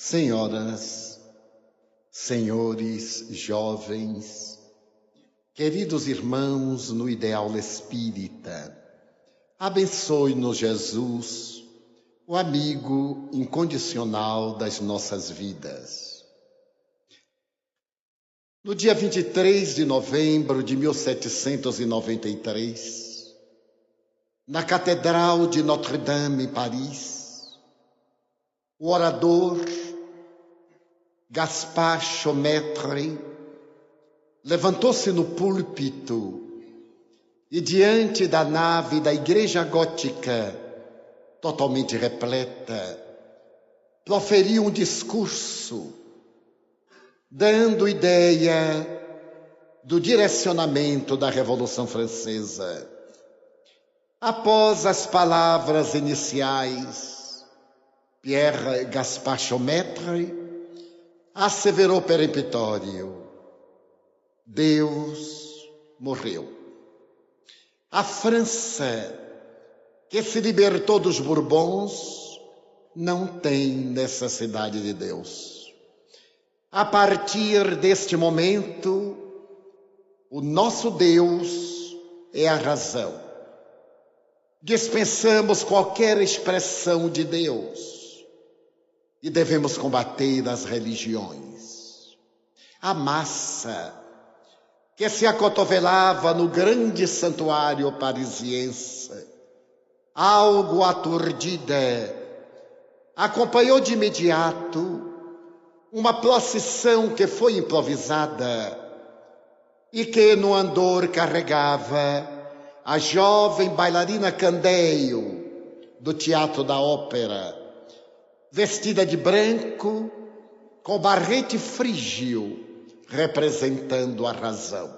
Senhoras, senhores, jovens, queridos irmãos no ideal espírita, abençoe-nos Jesus, o amigo incondicional das nossas vidas. No dia 23 de novembro de 1793, na Catedral de Notre-Dame, em Paris, o orador Gaspard Chaumette levantou-se no púlpito e, diante da nave da igreja gótica, totalmente repleta, proferiu um discurso dando ideia do direcionamento da Revolução Francesa. Após as palavras iniciais, Pierre Gaspard Chaumette asseverou peremptório: Deus morreu. A França, que se libertou dos Bourbons, não tem necessidade de Deus. A partir deste momento, o nosso Deus é a razão. Dispensamos qualquer expressão de Deus e devemos combater as religiões. A massa que se acotovelava no grande santuário parisiense, algo aturdida, acompanhou de imediato uma procissão que foi improvisada e que no andor carregava a jovem bailarina Candeio do Teatro da Ópera, vestida de branco, com barrete frígio, representando a razão.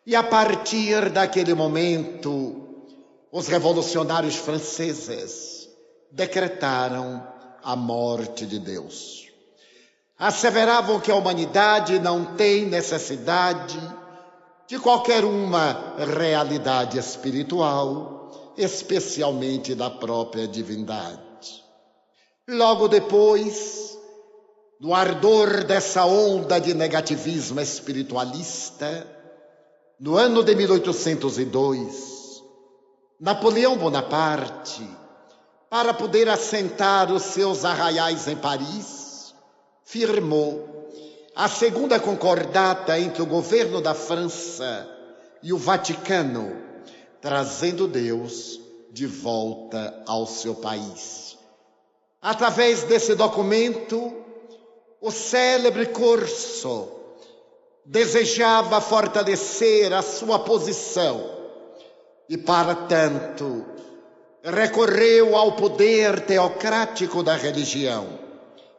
E a partir daquele momento, os revolucionários franceses decretaram a morte de Deus. Asseveravam que a humanidade não tem necessidade de qualquer uma realidade espiritual, especialmente da própria divindade. Logo depois, no ardor dessa onda de negativismo espiritualista, no ano de 1802, Napoleão Bonaparte, para poder assentar os seus arraiais em Paris, firmou a segunda concordata entre o governo da França e o Vaticano, trazendo Deus de volta ao seu país. Através desse documento, o célebre Corso desejava fortalecer a sua posição e, para tanto, recorreu ao poder teocrático da religião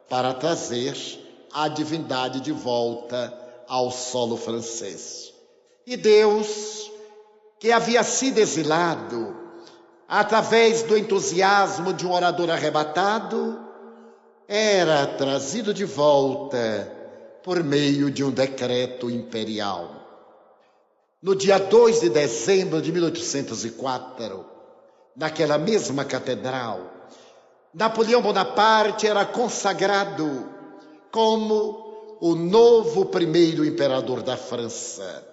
para trazer a divindade de volta ao solo francês. E Deus, que havia sido exilado através do entusiasmo de um orador arrebatado, era trazido de volta por meio de um decreto imperial. No dia 2 de dezembro de 1804, naquela mesma catedral, Napoleão Bonaparte era consagrado como o novo primeiro imperador da França.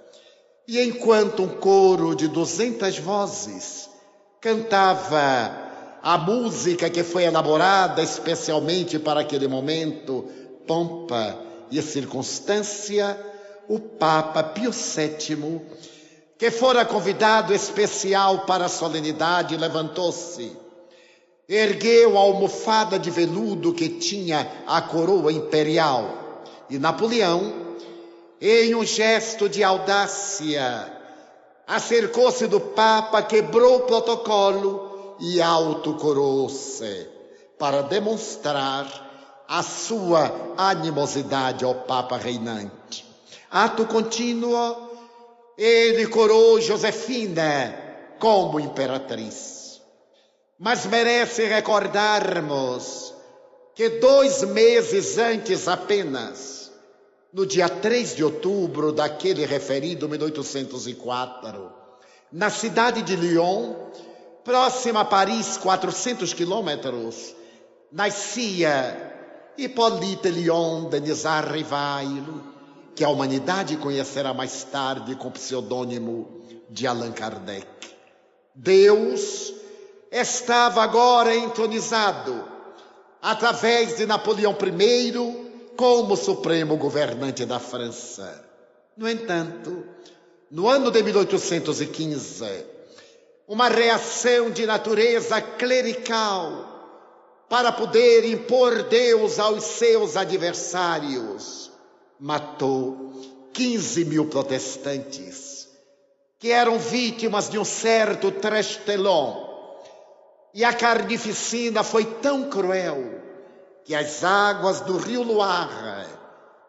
E enquanto um coro de 200 vozes cantava a música que foi elaborada especialmente para aquele momento, pompa e circunstância, o Papa Pio VII, que fora convidado especial para a solenidade, levantou-se, ergueu a almofada de veludo que tinha a coroa imperial e Napoleão, em um gesto de audácia, acercou-se do Papa, quebrou o protocolo e autocoroou-se para demonstrar a sua animosidade ao Papa reinante. Ato contínuo, ele coroou Josefina como imperatriz. Mas merece recordarmos que 2 meses antes apenas, no dia 3 de outubro daquele referido 1804, na cidade de Lyon, próxima a Paris, 400 quilômetros, nascia Hippolyte Léon Denis Rivail, que a humanidade conhecerá mais tarde com o pseudônimo de Allan Kardec. Deus estava agora entronizado, através de Napoleão I, como supremo governante da França. No entanto, no ano de 1815, uma reação de natureza clerical para poder impor Deus aos seus adversários matou 15 mil protestantes, que eram vítimas de um certo Trechtelon. E a carnificina foi tão cruel que as águas do rio Loire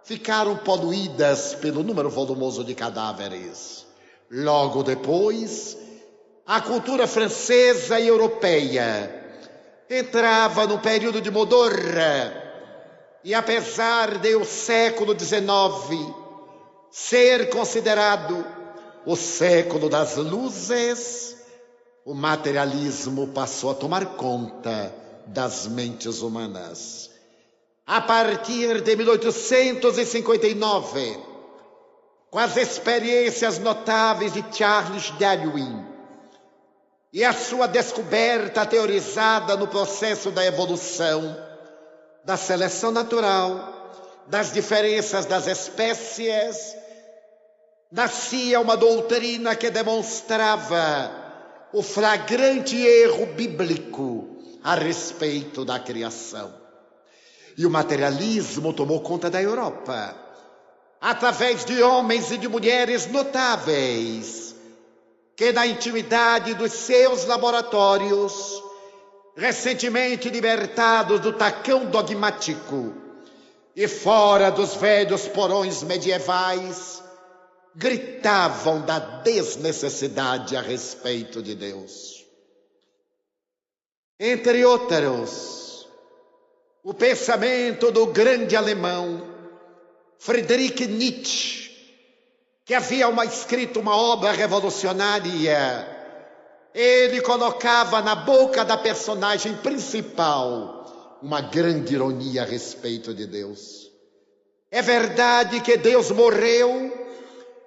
ficaram poluídas pelo número volumoso de cadáveres. Logo depois, a cultura francesa e europeia entrava no período de modorra, e apesar de o século XIX ser considerado o século das luzes, o materialismo passou a tomar conta das mentes humanas. A partir de 1859, com as experiências notáveis de Charles Darwin e a sua descoberta teorizada no processo da evolução, da seleção natural, das diferenças das espécies, nascia uma doutrina que demonstrava o flagrante erro bíblico a respeito da criação. E o materialismo tomou conta da Europa, através de homens e de mulheres notáveis, que na intimidade dos seus laboratórios, recentemente libertados do tacão dogmático e fora dos velhos porões medievais, gritavam da desnecessidade a respeito de Deus. Entre outros, o pensamento do grande alemão Friedrich Nietzsche, que havia escrito uma obra revolucionária. Ele colocava na boca da personagem principal uma grande ironia a respeito de Deus. É verdade que Deus morreu?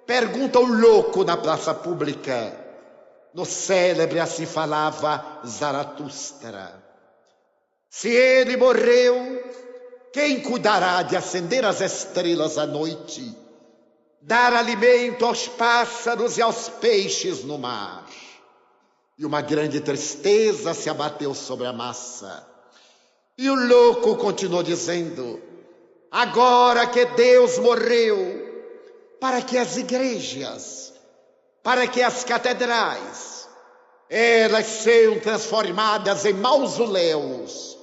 Pergunta o louco na praça pública. No célebre assim falava Zaratustra. Se ele morreu, quem cuidará de acender as estrelas à noite, dar alimento aos pássaros e aos peixes no mar? E uma grande tristeza se abateu sobre a massa. E o louco continuou dizendo: agora que Deus morreu, para que as igrejas, para que as catedrais, elas sejam transformadas em mausoléus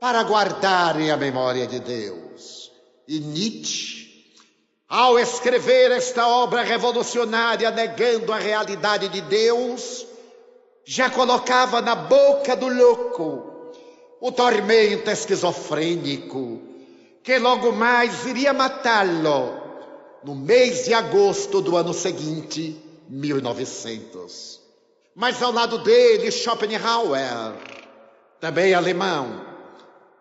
para guardarem a memória de Deus. E Nietzsche, ao escrever esta obra revolucionária negando a realidade de Deus, já colocava na boca do louco o tormento esquizofrênico que logo mais iria matá-lo no mês de agosto do ano seguinte, 1900. Mas ao lado dele, Schopenhauer, também alemão,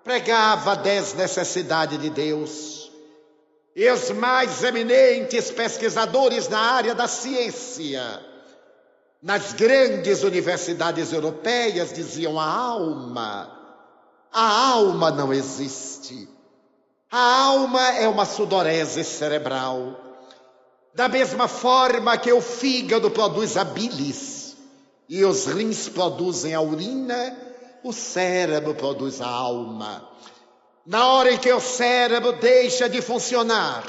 pregava a desnecessidade de Deus. E os mais eminentes pesquisadores na área da ciência, nas grandes universidades europeias, diziam: a alma não existe. A alma é uma sudorese cerebral. Da mesma forma que o fígado produz a bilis e os rins produzem a urina, o cérebro produz a alma. Na hora em que o cérebro deixa de funcionar,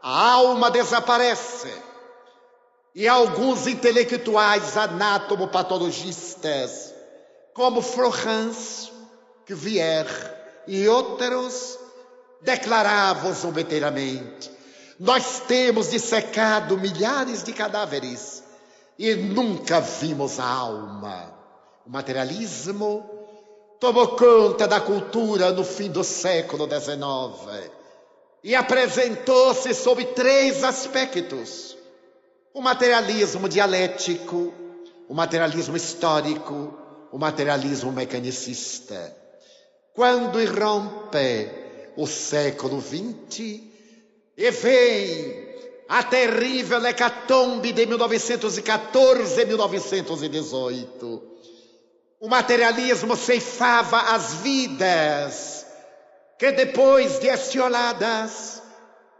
a alma desaparece. E alguns intelectuais anatomopatologistas, como Florence, Cuvier e outros, declaravam soberanamente: nós temos dissecado milhares de cadáveres e nunca vimos a alma. O materialismo tomou conta da cultura no fim do século XIX e apresentou-se sob 3 aspectos: o materialismo dialético, o materialismo histórico, o materialismo mecanicista. Quando irrompe o século XX, e vem a terrível hecatombe de 1914 e 1918. O materialismo ceifava as vidas que, depois de estioladas,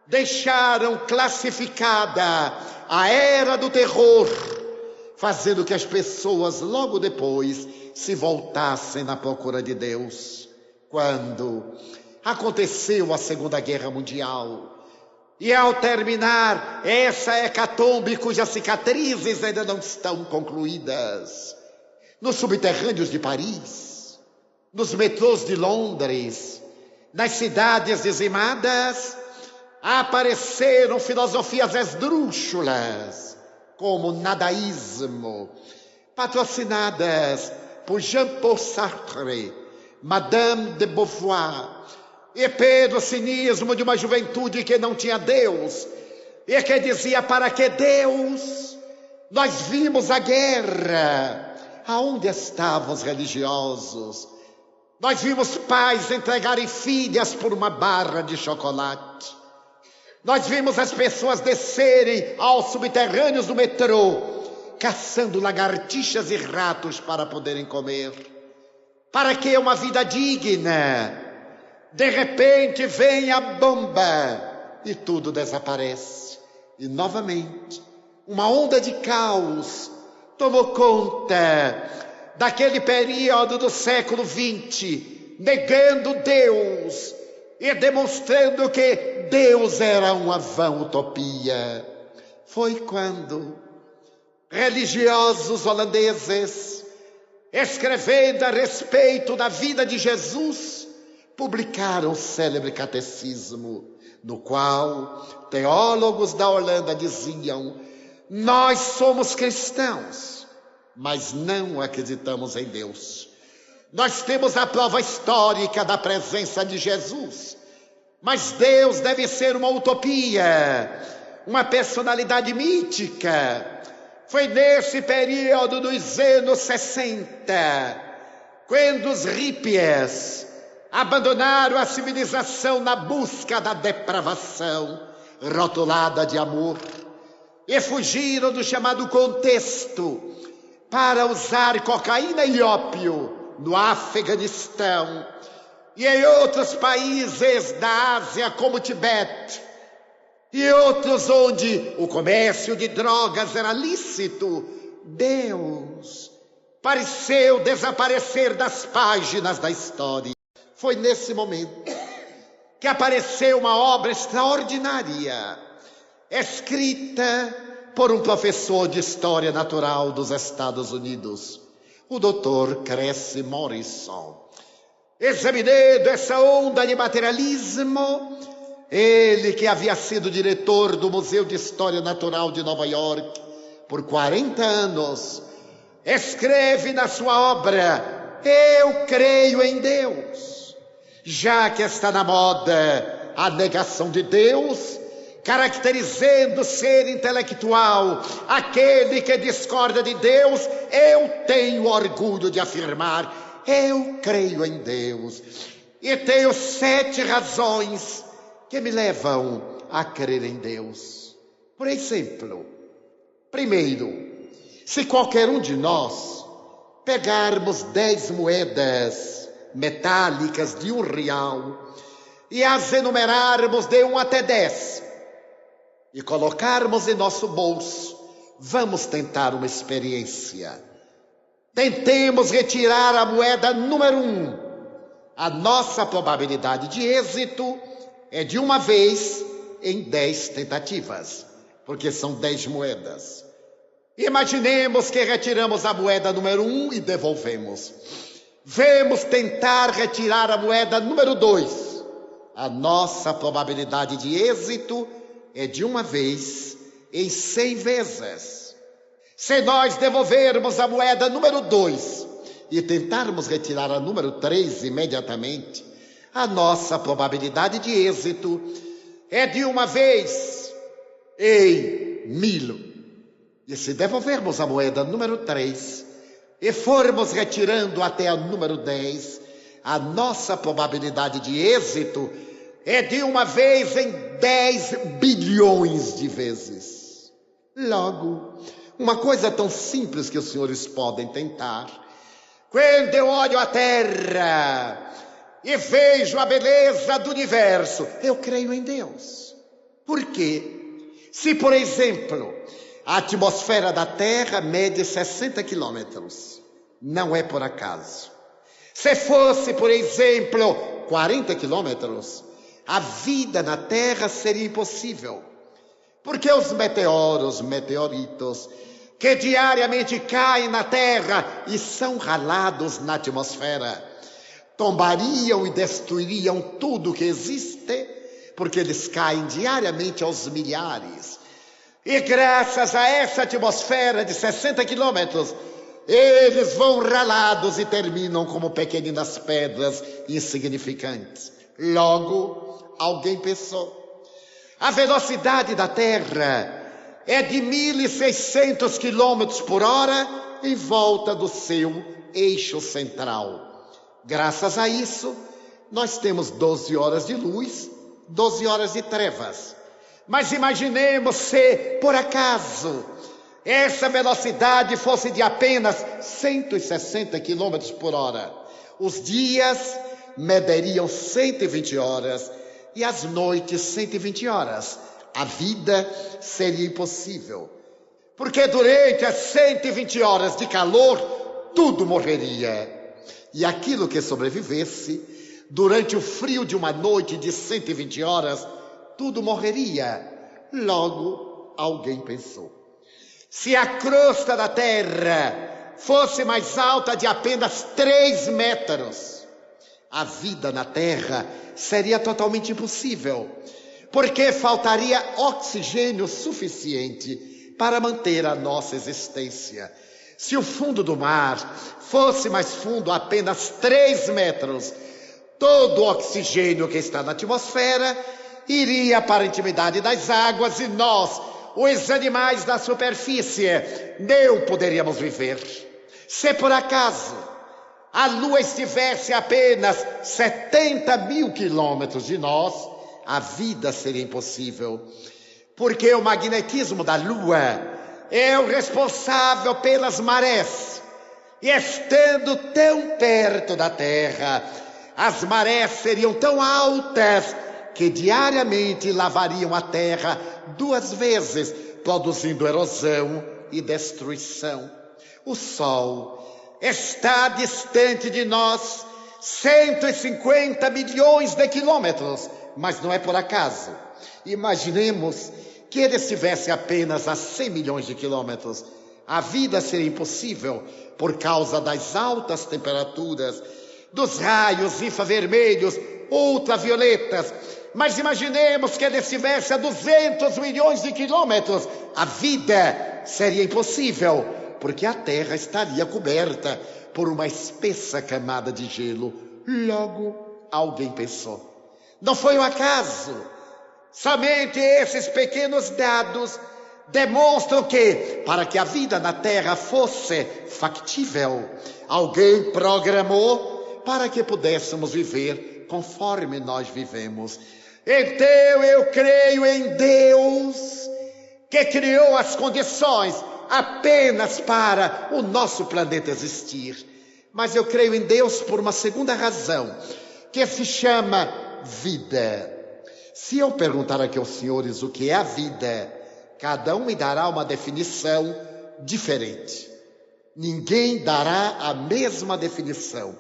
deixaram classificada a era do terror, fazendo que as pessoas logo depois se voltassem na procura de Deus. Quando aconteceu a Segunda Guerra Mundial, e ao terminar essa hecatombe cujas cicatrizes ainda não estão concluídas, nos subterrâneos de Paris, nos metrôs de Londres, nas cidades dizimadas, apareceram filosofias esdrúxulas, como o nadaísmo, patrocinadas por Jean-Paul Sartre, Madame de Beauvoir, e pelo cinismo de uma juventude que não tinha Deus, e que dizia: para que Deus? Nós vimos a guerra. Aonde estavam os religiosos? Nós vimos pais entregarem filhas por uma barra de chocolate. Nós vimos as pessoas descerem aos subterrâneos do metrô, caçando lagartixas e ratos para poderem comer. Para que uma vida digna? De repente vem a bomba e tudo desaparece. E novamente, uma onda de caos tomou conta daquele período do século XX, negando Deus e demonstrando que Deus era uma vã utopia. Foi quando religiosos holandeses, escrevendo a respeito da vida de Jesus, publicaram o célebre catecismo, no qual teólogos da Holanda diziam: nós somos cristãos, mas não acreditamos em Deus. Nós temos a prova histórica da presença de Jesus, mas Deus deve ser uma utopia, uma personalidade mítica. Foi nesse período dos anos 60, quando os hippies abandonaram a civilização na busca da depravação, rotulada de amor, e fugiram do chamado contexto para usar cocaína e ópio no Afeganistão e em outros países da Ásia, como Tibete, e outros onde o comércio de drogas era lícito. Deus pareceu desaparecer das páginas da história. Foi nesse momento que apareceu uma obra extraordinária, escrita por um professor de História Natural dos Estados Unidos, o Dr. Cressy Morrison. Examinando essa onda de materialismo, ele, que havia sido diretor do Museu de História Natural de Nova York por 40 anos, escreve na sua obra: eu creio em Deus. Já que está na moda a negação de Deus, caracterizando o ser intelectual aquele que discorda de Deus, eu tenho orgulho de afirmar: eu creio em Deus. E tenho 7 razões que me levam a crer em Deus. Por exemplo, primeiro, se qualquer um de nós pegarmos 10 moedas metálicas de R$1 e as enumerarmos de 1 até 10 e colocarmos em nosso bolso, vamos tentar uma experiência. Tentemos retirar a moeda número 1. A nossa probabilidade de êxito é de uma vez em 10 tentativas, porque são 10 moedas. Imaginemos que retiramos a moeda número 1 e devolvemos. Vamos tentar retirar a moeda número 2. A nossa probabilidade de êxito é de uma vez em 100 vezes. Se nós devolvermos a moeda número 2 e tentarmos retirar a número 3 imediatamente, a nossa probabilidade de êxito é de uma vez em 1000. E se devolvermos a moeda número 3 e formos retirando até a número 10, a nossa probabilidade de êxito é de uma vez em 10 bilhões de vezes. Logo, uma coisa tão simples que os senhores podem tentar. Quando eu olho a Terra e vejo a beleza do universo, eu creio em Deus. Por quê? Se, por exemplo, a atmosfera da Terra mede 60 quilômetros, não é por acaso. Se fosse, por exemplo, 40 quilômetros, a vida na Terra seria impossível. Porque os meteoritos, que diariamente caem na Terra e são ralados na atmosfera, tombariam e destruiriam tudo que existe, porque eles caem diariamente aos milhares. E graças a essa atmosfera de 60 quilômetros, eles vão ralados e terminam como pequeninas pedras insignificantes. Logo, alguém pensou: a velocidade da Terra é de 1.600 quilômetros por hora em volta do seu eixo central. Graças a isso, nós temos 12 horas de luz, 12 horas de trevas. Mas imaginemos se, por acaso, essa velocidade fosse de apenas 160 quilômetros por hora. Os dias mederiam 120 horas e as noites 120 horas. A vida seria impossível, porque durante as 120 horas de calor, tudo morreria. E aquilo que sobrevivesse, durante o frio de uma noite de 120 horas, tudo morreria. Logo, alguém pensou: se a crosta da Terra fosse mais alta de apenas 3 metros, a vida na Terra seria totalmente impossível, porque faltaria oxigênio suficiente para manter a nossa existência. Se o fundo do mar fosse mais fundo, apenas 3 metros, todo o oxigênio que está na atmosfera iria para a intimidade das águas e nós, os animais da superfície, não poderíamos viver. Se por acaso a Lua estivesse a apenas 70 mil quilômetros de nós, a vida seria impossível, porque o magnetismo da Lua é o responsável pelas marés. E estando tão perto da Terra, as marés seriam tão altas que diariamente lavariam a Terra 2 vezes, produzindo erosão e destruição. O Sol está distante de nós 150 milhões de quilômetros, mas não é por acaso. Imaginemos que ele estivesse apenas a 100 milhões de quilômetros. A vida seria impossível por causa das altas temperaturas, dos raios infravermelhos, ultravioletas. Mas imaginemos que ele estivesse a 200 milhões de quilômetros. A vida seria impossível, porque a Terra estaria coberta por uma espessa camada de gelo. Logo, alguém pensou: não foi um acaso. Somente esses pequenos dados demonstram que, para que a vida na Terra fosse factível, alguém programou para que pudéssemos viver conforme nós vivemos. Então eu creio em Deus, que criou as condições apenas para o nosso planeta existir. Mas eu creio em Deus por uma segunda razão, que se chama vida. Se eu perguntar aqui aos senhores o que é a vida, cada um me dará uma definição diferente. Ninguém dará a mesma definição.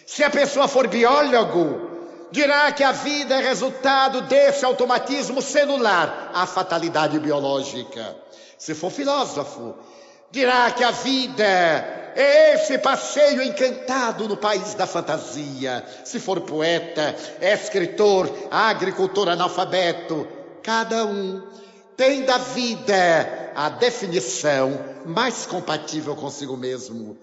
Se a pessoa for biólogo, dirá que a vida é resultado desse automatismo celular, a fatalidade biológica. Se for filósofo, dirá que a vida é esse passeio encantado no país da fantasia. Se for poeta, escritor, agricultor analfabeto, cada um tem da vida a definição mais compatível consigo mesmo.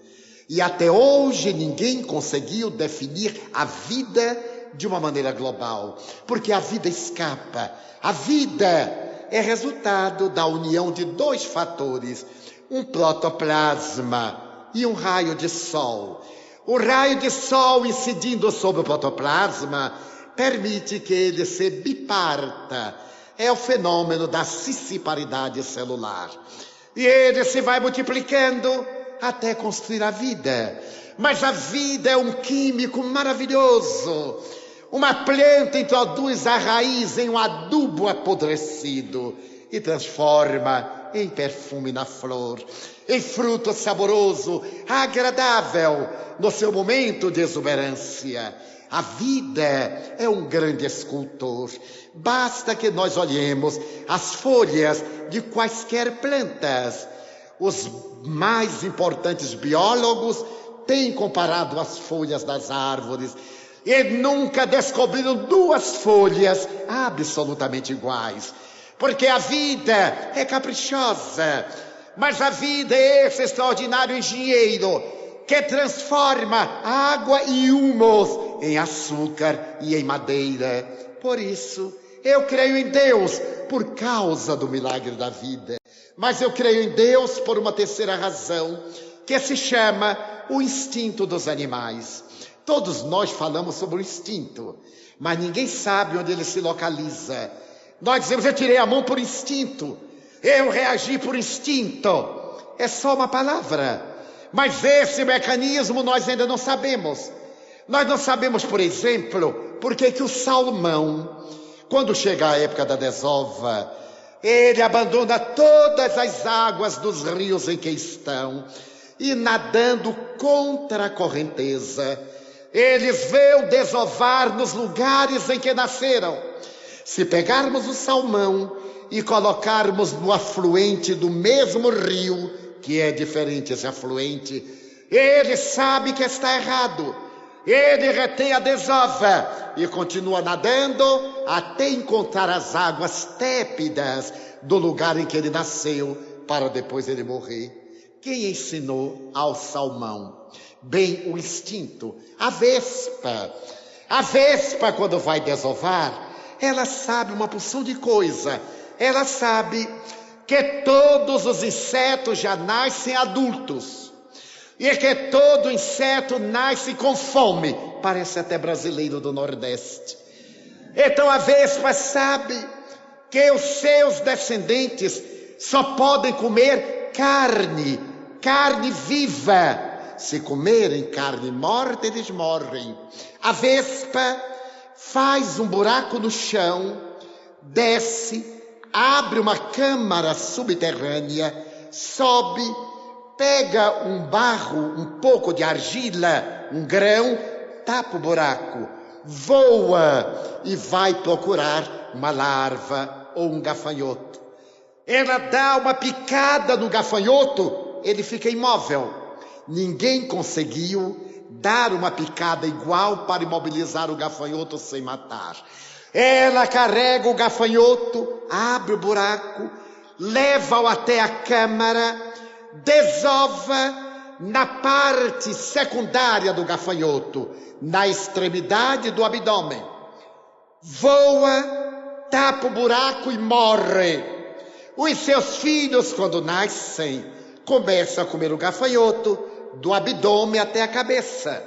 E até hoje ninguém conseguiu definir a vida de uma maneira global, porque a vida escapa. A vida é resultado da união de 2 fatores, um protoplasma e um raio de sol. O raio de sol incidindo sobre o protoplasma permite que ele se biparta. É o fenômeno da cisciparidade celular. E ele se vai multiplicando até construir a vida. Mas a vida é um químico maravilhoso. Uma planta introduz a raiz em um adubo apodrecido e transforma em perfume na flor, em fruto saboroso, agradável no seu momento de exuberância. A vida é um grande escultor. Basta que nós olhemos as folhas de quaisquer plantas. Os mais importantes biólogos têm comparado as folhas das árvores e nunca descobriram duas folhas absolutamente iguais. Porque a vida é caprichosa, mas a vida é esse extraordinário engenheiro que transforma água e humus em açúcar e em madeira. Por isso, eu creio em Deus por causa do milagre da vida. Mas eu creio em Deus por uma terceira razão, que se chama o instinto dos animais. Todos nós falamos sobre o instinto, mas ninguém sabe onde ele se localiza. Nós dizemos, eu tirei a mão por instinto, eu reagi por instinto. É só uma palavra, mas esse mecanismo nós ainda não sabemos. Nós não sabemos, por exemplo, por que o salmão, quando chega a época da desova, ele abandona todas as águas dos rios em que estão e, nadando contra a correnteza, eles vêm desovar nos lugares em que nasceram. Se pegarmos o salmão e colocarmos no afluente do mesmo rio, que é diferente esse afluente, ele sabe que está errado. Ele retém a desova e continua nadando até encontrar as águas tépidas do lugar em que ele nasceu, para depois ele morrer. Quem ensinou ao salmão? Bem, o instinto. A vespa. A vespa, quando vai desovar, ela sabe uma porção de coisa. Ela sabe que todos os insetos já nascem adultos. E que todo inseto nasce com fome. Parece até brasileiro do Nordeste. Então a vespa sabe que os seus descendentes só podem comer carne viva. Se comerem carne morta, eles morrem. A vespa faz um buraco no chão, desce, abre uma câmara subterrânea, sobe, pega um barro, um pouco de argila, um grão, tapa o buraco, voa e vai procurar uma larva ou um gafanhoto. Ela dá uma picada no gafanhoto, ele fica imóvel. Ninguém conseguiu dar uma picada igual para imobilizar o gafanhoto sem matar. Ela carrega o gafanhoto, abre o buraco, leva-o até a câmara, desova na parte secundária do gafanhoto, na extremidade do abdômen. Voa, tapa o buraco e morre. Os seus filhos, quando nascem, começam a comer o gafanhoto do abdômen até a cabeça.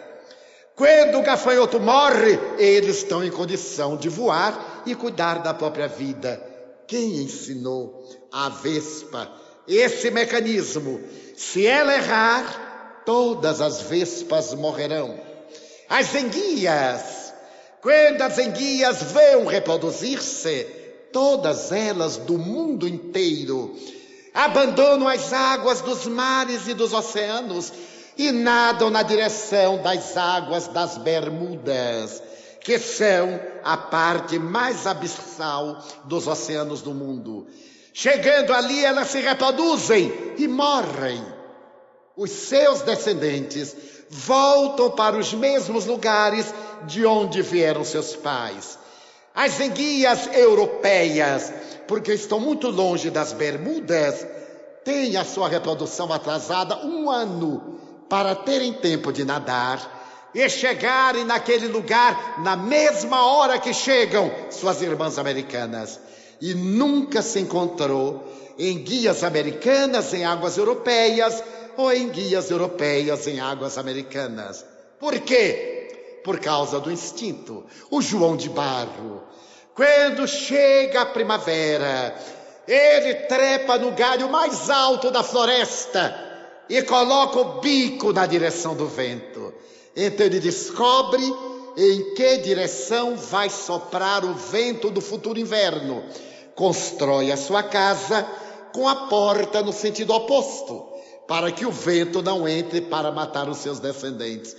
Quando o gafanhoto morre, eles estão em condição de voar e cuidar da própria vida. Quem ensinou a vespa esse mecanismo? Se ela errar, todas as vespas morrerão. As enguias, quando as enguias vão reproduzir-se, todas elas do mundo inteiro abandonam as águas dos mares e dos oceanos e nadam na direção das águas das Bermudas, que são a parte mais abissal dos oceanos do mundo. Chegando ali, elas se reproduzem e morrem. Os seus descendentes voltam para os mesmos lugares de onde vieram seus pais. As enguias europeias, porque estão muito longe das Bermudas, têm a sua reprodução atrasada 1 ano para terem tempo de nadar e chegarem naquele lugar na mesma hora que chegam suas irmãs americanas. E nunca se encontrou enguias americanas em águas europeias ou enguias europeias em águas americanas. Por quê? Por causa do instinto. O João de Barro, quando chega a primavera, ele trepa no galho mais alto da floresta e coloca o bico na direção do vento. Então ele descobre em que direção vai soprar o vento do futuro inverno. Constrói a sua casa com a porta no sentido oposto, para que o vento não entre para matar os seus descendentes.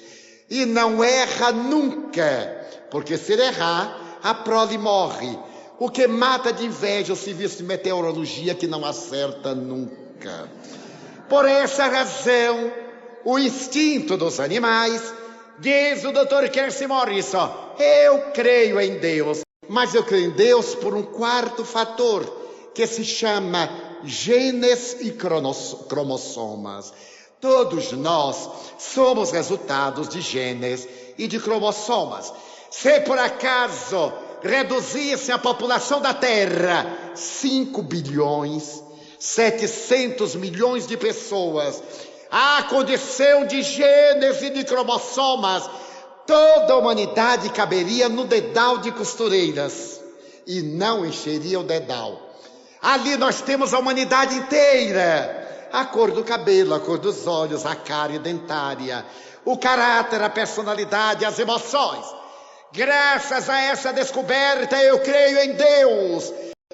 E não erra nunca, porque se ele errar, a prole morre. O que mata de inveja o serviço de meteorologia que não acerta nunca. Por essa razão, o instinto dos animais, diz o Dr. Kersi Morrison, eu creio em Deus, mas eu creio em Deus por um quarto fator, que se chama genes e cromossomas. Todos nós somos resultados de genes e de cromossomas. Se por acaso reduzisse a população da Terra 5 bilhões, 700 milhões de pessoas, à condição de genes e de cromossomas, toda a humanidade caberia no dedal de costureiras e não encheria o dedal. Ali nós temos a humanidade inteira. A cor do cabelo, a cor dos olhos, a cárie dentária, o caráter, a personalidade, as emoções. Graças a essa descoberta eu creio em Deus.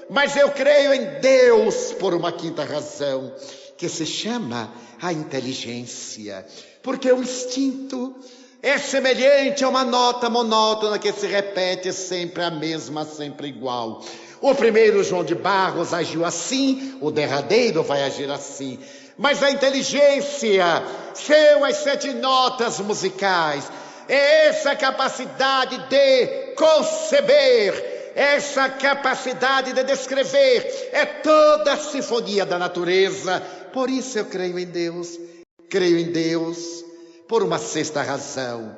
Mas eu creio em Deus por uma quinta razão, que se chama a inteligência. Porque o instinto é semelhante a uma nota monótona que se repete sempre a mesma, sempre igual. O primeiro, João de Barros, agiu assim, o derradeiro vai agir assim. Mas a inteligência são as 7 notas musicais. É essa capacidade de conceber, essa capacidade de descrever. É toda a sinfonia da natureza. Por isso eu creio em Deus. Creio em Deus por uma sexta razão.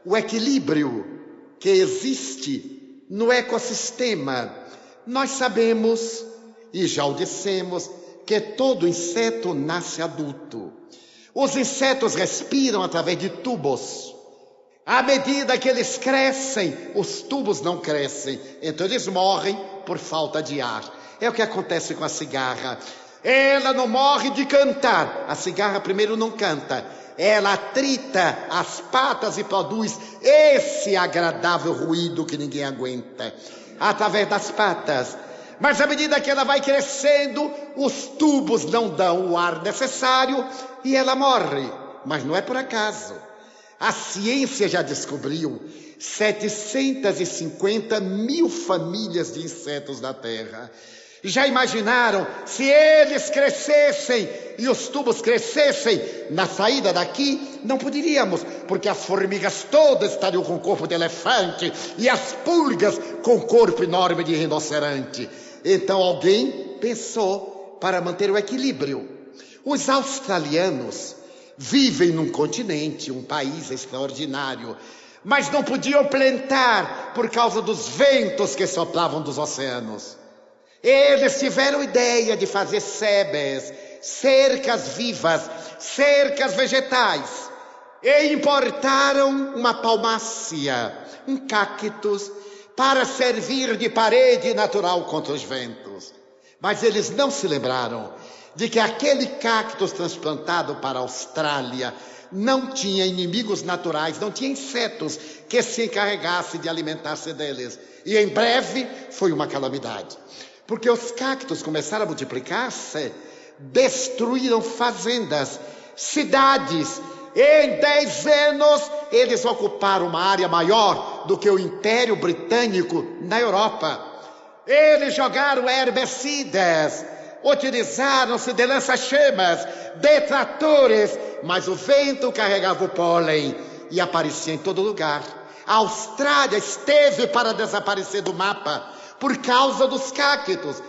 O equilíbrio que existe no ecossistema. Nós sabemos, e já o dissemos, que todo inseto nasce adulto. Os insetos respiram através de tubos. À medida que eles crescem, os tubos não crescem, então eles morrem por falta de ar. É o que acontece com a cigarra. Ela não morre de cantar. A cigarra primeiro não canta. Ela atrita as patas e produz esse agradável ruído que ninguém aguenta. Através das patas. Mas à medida que ela vai crescendo, os tubos não dão o ar necessário e ela morre. Mas não é por acaso. A ciência já descobriu 750 mil famílias de insetos na Terra. Já imaginaram se eles crescessem e os tubos crescessem na saída daqui? Não poderíamos, porque as formigas todas estariam com o corpo de elefante e as pulgas com o corpo enorme de rinoceronte. Então alguém pensou para manter o equilíbrio. Os australianos vivem num continente, um país extraordinário, mas não podiam plantar por causa dos ventos que soplavam dos oceanos. Eles tiveram ideia de fazer sebes, cercas vivas, cercas vegetais, e importaram uma palmácea, um cactus, para servir de parede natural contra os ventos. Mas eles não se lembraram de que aquele cactus transplantado para a Austrália não tinha inimigos naturais, não tinha insetos que se encarregassem de alimentar-se deles. E em breve foi uma calamidade. Porque os cactos começaram a multiplicar-se, destruíram fazendas, cidades. Em 10 anos, eles ocuparam uma área maior do que o Império Britânico na Europa. Eles jogaram herbicidas, utilizaram-se de lança-chamas, de tratores, mas o vento carregava o pólen e aparecia em todo lugar. A Austrália esteve para desaparecer do mapa por causa dos cactos.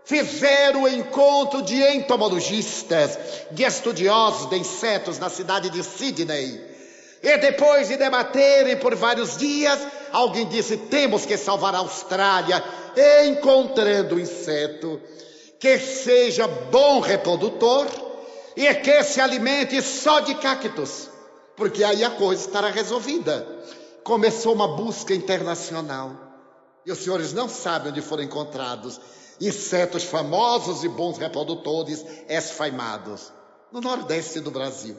Fizeram o encontro de entomologistas, de estudiosos de insetos na cidade de Sydney. E depois de debaterem por vários dias, alguém disse: temos que salvar a Austrália, encontrando um inseto que seja bom reprodutor e que se alimente só de cactos, porque aí a coisa estará resolvida. começou uma busca internacional. E os senhores não sabem onde foram encontrados insetos famosos e bons reprodutores esfaimados. No Nordeste do Brasil.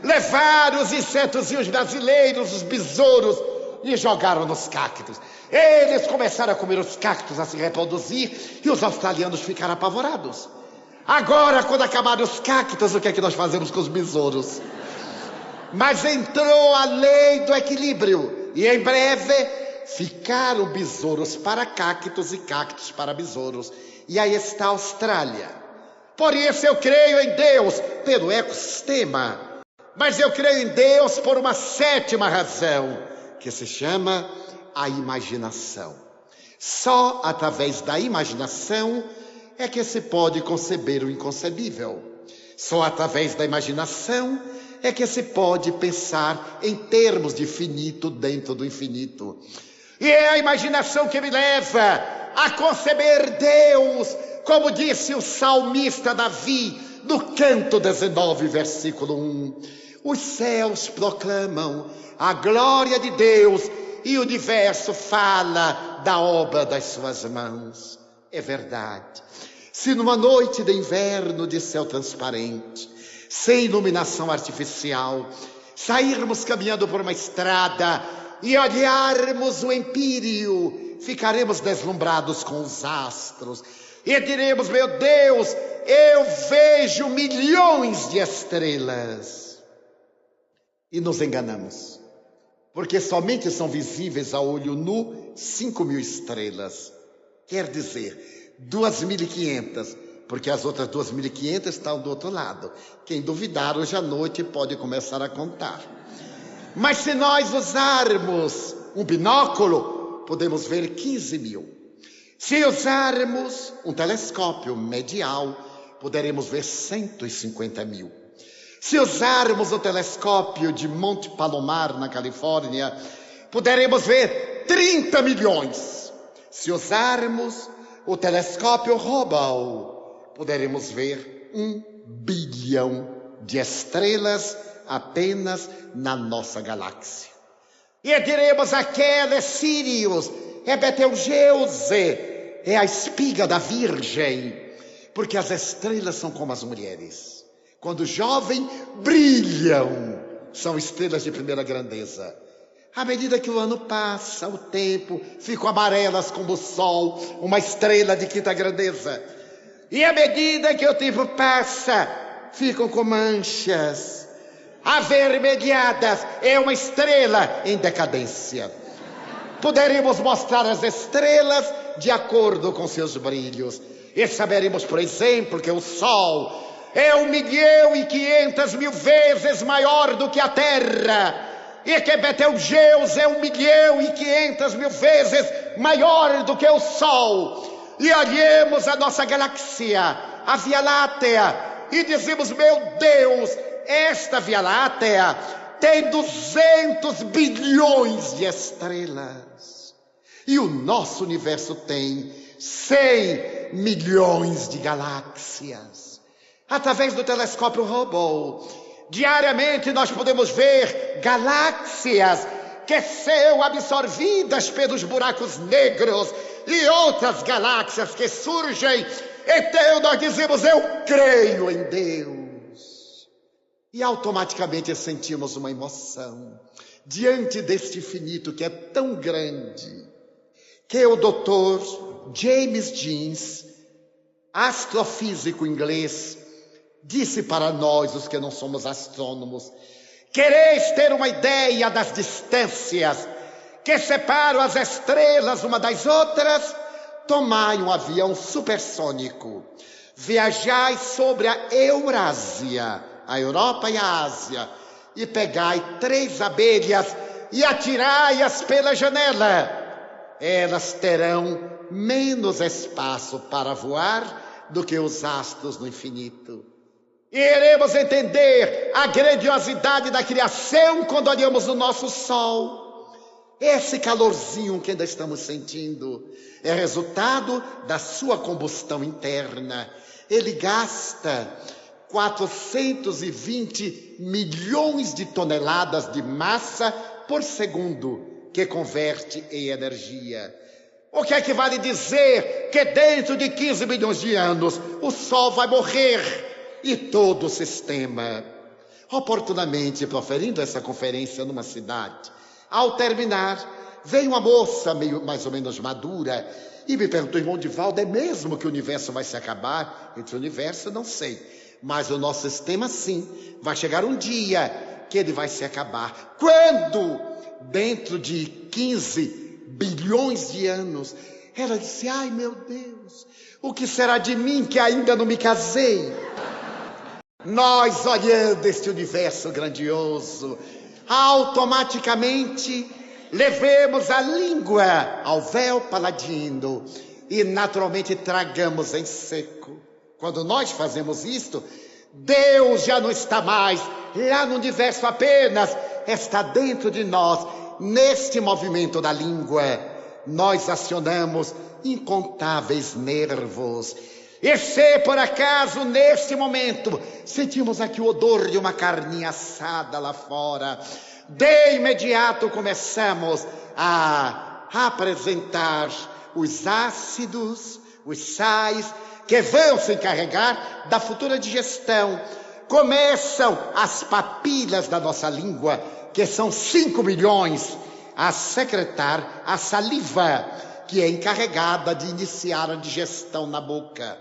Levaram os insetos brasileiros, os besouros, e jogaram nos cactos. Eles começaram a comer os cactos, a se reproduzir, e os australianos ficaram apavorados. Agora, quando acabaram os cactos, o que é que nós fazemos com os besouros? Mas entrou a lei do equilíbrio, e em breve ficaram besouros para cactos e cactos para besouros. E aí está a Austrália. Por isso eu creio em Deus pelo ecossistema. Mas eu creio em Deus por uma sétima razão, que se chama a imaginação. Só através da imaginação é que se pode conceber o inconcebível. Só através da imaginação é que se pode pensar em termos de finito dentro do infinito. E é a imaginação que me leva a conceber Deus, como disse o salmista Davi, no canto 19, versículo 1. Os céus proclamam a glória de Deus e o universo fala da obra das suas mãos. É verdade. Se numa noite de inverno de céu transparente, sem iluminação artificial, sairmos caminhando por uma estrada e olharmos o empíreo, ficaremos deslumbrados com os astros e diremos: meu Deus, eu vejo milhões de estrelas. E nos enganamos, porque somente são visíveis a olho nu 5.000 estrelas. Quer dizer, 2.500, porque as outras 2.500 estão do outro lado. Quem duvidar, hoje à noite pode começar a contar. Mas se nós usarmos um binóculo, podemos ver 15.000. Se usarmos um telescópio medial, poderemos ver 150.000. Se usarmos o telescópio de Monte Palomar, na Califórnia, poderemos ver 30 milhões. Se usarmos o telescópio Hubble, poderemos ver 1 bilhão de estrelas apenas na nossa galáxia. E diremos: aquela é Sirius, é Betelgeuse, é a espiga da Virgem, porque as estrelas são como as mulheres. Quando jovem, brilham, são estrelas de primeira grandeza. À medida que o ano passa, o tempo, ficam amarelas como o sol, uma estrela de quinta grandeza. E à medida que o tempo passa, ficam com manchas avermelhadas, é uma estrela em decadência. Poderemos mostrar as estrelas de acordo com seus brilhos. E saberemos, por exemplo, que o Sol é 1.500.000 vezes maior do que a Terra. E que Betelgeuse é 1.500.000 vezes maior do que o Sol. E olhemos a nossa galáxia, a Via Láctea, e dizemos: meu Deus, esta Via Láctea tem 200 bilhões de estrelas. E o nosso universo tem 100 milhões de galáxias. Através do telescópio Hubble, diariamente nós podemos ver galáxias que são absorvidas pelos buracos negros e outras galáxias que surgem. Então nós dizemos: eu creio em Deus. E automaticamente sentimos uma emoção diante deste infinito que é tão grande, que o Dr. James Jeans, astrofísico inglês, disse para nós, os que não somos astrônomos: quereis ter uma ideia das distâncias que separam as estrelas uma das outras? Tomai um avião supersônico, viajai sobre a Eurásia, a Europa e a Ásia, e pegai 3 abelhas e atirai-as pela janela. Elas terão menos espaço para voar do que os astros no infinito. E iremos entender a grandiosidade da criação quando olhamos o nosso Sol. Esse calorzinho que ainda estamos sentindo é resultado da sua combustão interna. Ele gasta 420 milhões de toneladas de massa por segundo que converte em energia. O que é que vale dizer que dentro de 15 milhões de anos o Sol vai morrer e todo o sistema? Oportunamente proferindo essa conferência numa cidade, ao terminar, veio uma moça mais ou menos madura e me perguntou: irmão Divaldo, é mesmo que o universo vai se acabar? Entre o universo não sei, mas o nosso sistema sim, vai chegar um dia que ele vai se acabar. Quando? Dentro de 15 bilhões de anos. Ela disse: ai meu Deus, o que será de mim que ainda não me casei? Nós, olhando este universo grandioso, automaticamente levemos a língua ao véu paladino e naturalmente tragamos em seco. Quando nós fazemos isto, Deus já não está mais lá no universo apenas, está dentro de nós. Neste movimento da língua, nós acionamos incontáveis nervos. E se por acaso, neste momento, sentimos aqui o odor de uma carninha assada lá fora, de imediato começamos a apresentar os ácidos, os sais, que vão se encarregar da futura digestão. Começam as papilas da nossa língua, que são 5 milhões, a secretar a saliva, que é encarregada de iniciar a digestão na boca.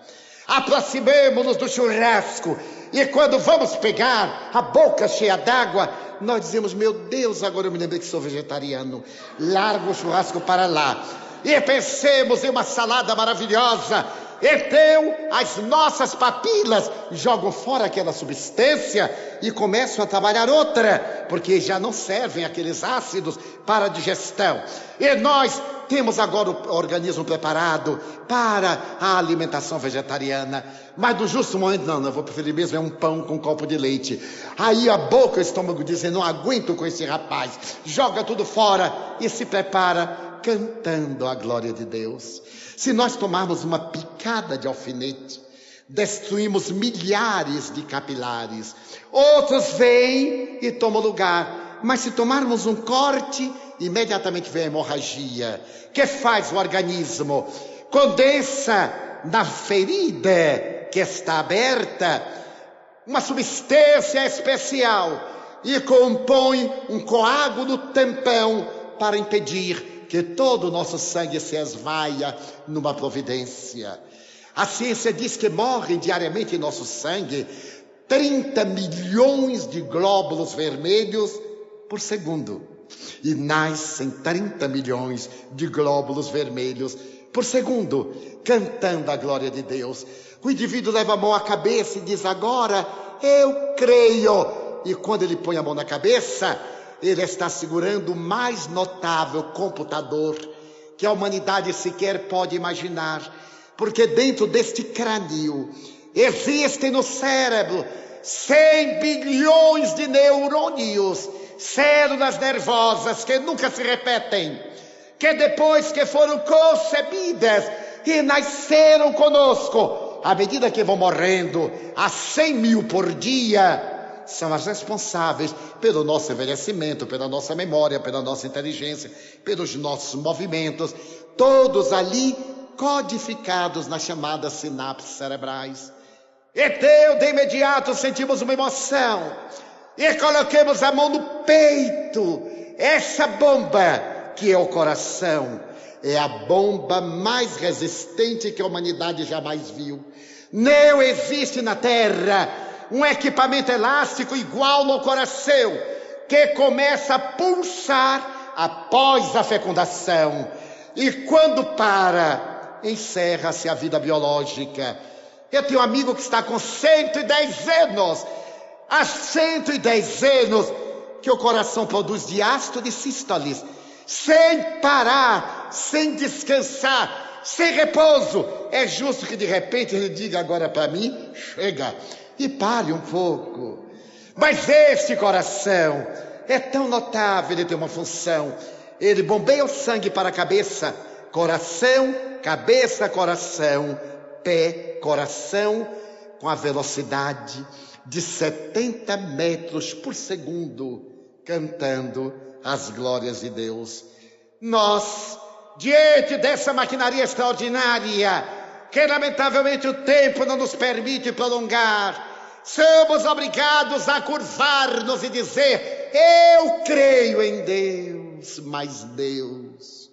Aproximemo-nos do churrasco e quando vamos pegar a boca cheia d'água, nós dizemos: meu Deus, agora eu me lembrei que sou vegetariano, largo o churrasco para lá. E pensemos em uma salada maravilhosa. Então, as nossas papilas jogam fora aquela substância e começam a trabalhar outra, porque já não servem aqueles ácidos para a digestão. E nós temos agora o organismo preparado para a alimentação vegetariana. Mas no justo momento, não, eu vou preferir mesmo é um pão com um copo de leite. Aí a boca, o estômago dizem: não aguento com esse rapaz. Joga tudo fora e se prepara cantando a glória de Deus. Se nós tomarmos uma picada de alfinete, destruímos milhares de capilares. Outros vêm e tomam lugar. Mas se tomarmos um corte, imediatamente vem a hemorragia. Que faz o organismo? Condensa na ferida que está aberta uma substância especial e compõe um coágulo no tampão para impedir que todo o nosso sangue se esvaia numa providência. A ciência diz que morrem diariamente em nosso sangue 30 milhões de glóbulos vermelhos por segundo. E nascem 30 milhões de glóbulos vermelhos por segundo, cantando a glória de Deus. O indivíduo leva a mão à cabeça e diz: agora eu creio. E quando ele põe a mão na cabeça, ele está segurando o mais notável computador que a humanidade sequer pode imaginar. Porque dentro deste crânio existem no cérebro 100 bilhões de neurônios, células nervosas que nunca se repetem, que depois que foram concebidas e nasceram conosco, à medida que vão morrendo, a 100 mil por dia, são as responsáveis pelo nosso envelhecimento, pela nossa memória, pela nossa inteligência, pelos nossos movimentos, todos ali codificados nas chamadas sinapses cerebrais. Então, de imediato, sentimos uma emoção e coloquemos a mão no peito. Essa bomba, que é o coração, é a bomba mais resistente que a humanidade jamais viu. Não existe na Terra um equipamento elástico igual no coração, que começa a pulsar após a fecundação. E quando para, encerra-se a vida biológica. Eu tenho um amigo que está com 110 anos. Há 110 anos que o coração produz diástole e sístoles, sem parar, sem descansar, sem repouso. É justo que de repente ele diga agora para mim: chega, e pare um pouco. Mas este coração é tão notável, ele tem uma função. Ele bombeia o sangue para a cabeça, coração, cabeça, coração, pé, coração, com a velocidade de 70 metros por segundo, cantando às glórias de Deus. Nós, diante dessa maquinaria extraordinária, que lamentavelmente o tempo não nos permite prolongar, somos obrigados a curvar-nos e dizer: eu creio em Deus, mas Deus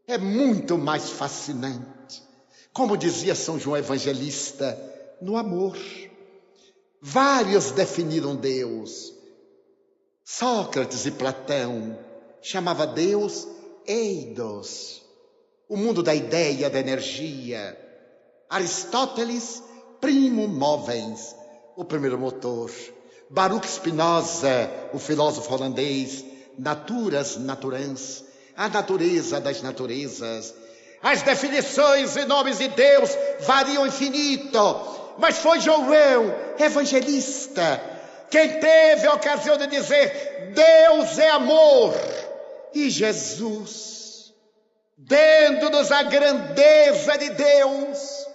é muito mais fascinante. Como dizia São João Evangelista, no amor. Vários definiram Deus. Sócrates e Platão chamava Deus eidos, o mundo da ideia, da energia. Aristóteles, primum movens, o primeiro motor. Baruch Spinoza, o filósofo holandês, naturas naturans, a natureza das naturezas. As definições e nomes de Deus variam infinito, mas foi João, evangelista, quem teve a ocasião de dizer: Deus é amor. E Jesus, dando-nos a grandeza de Deus,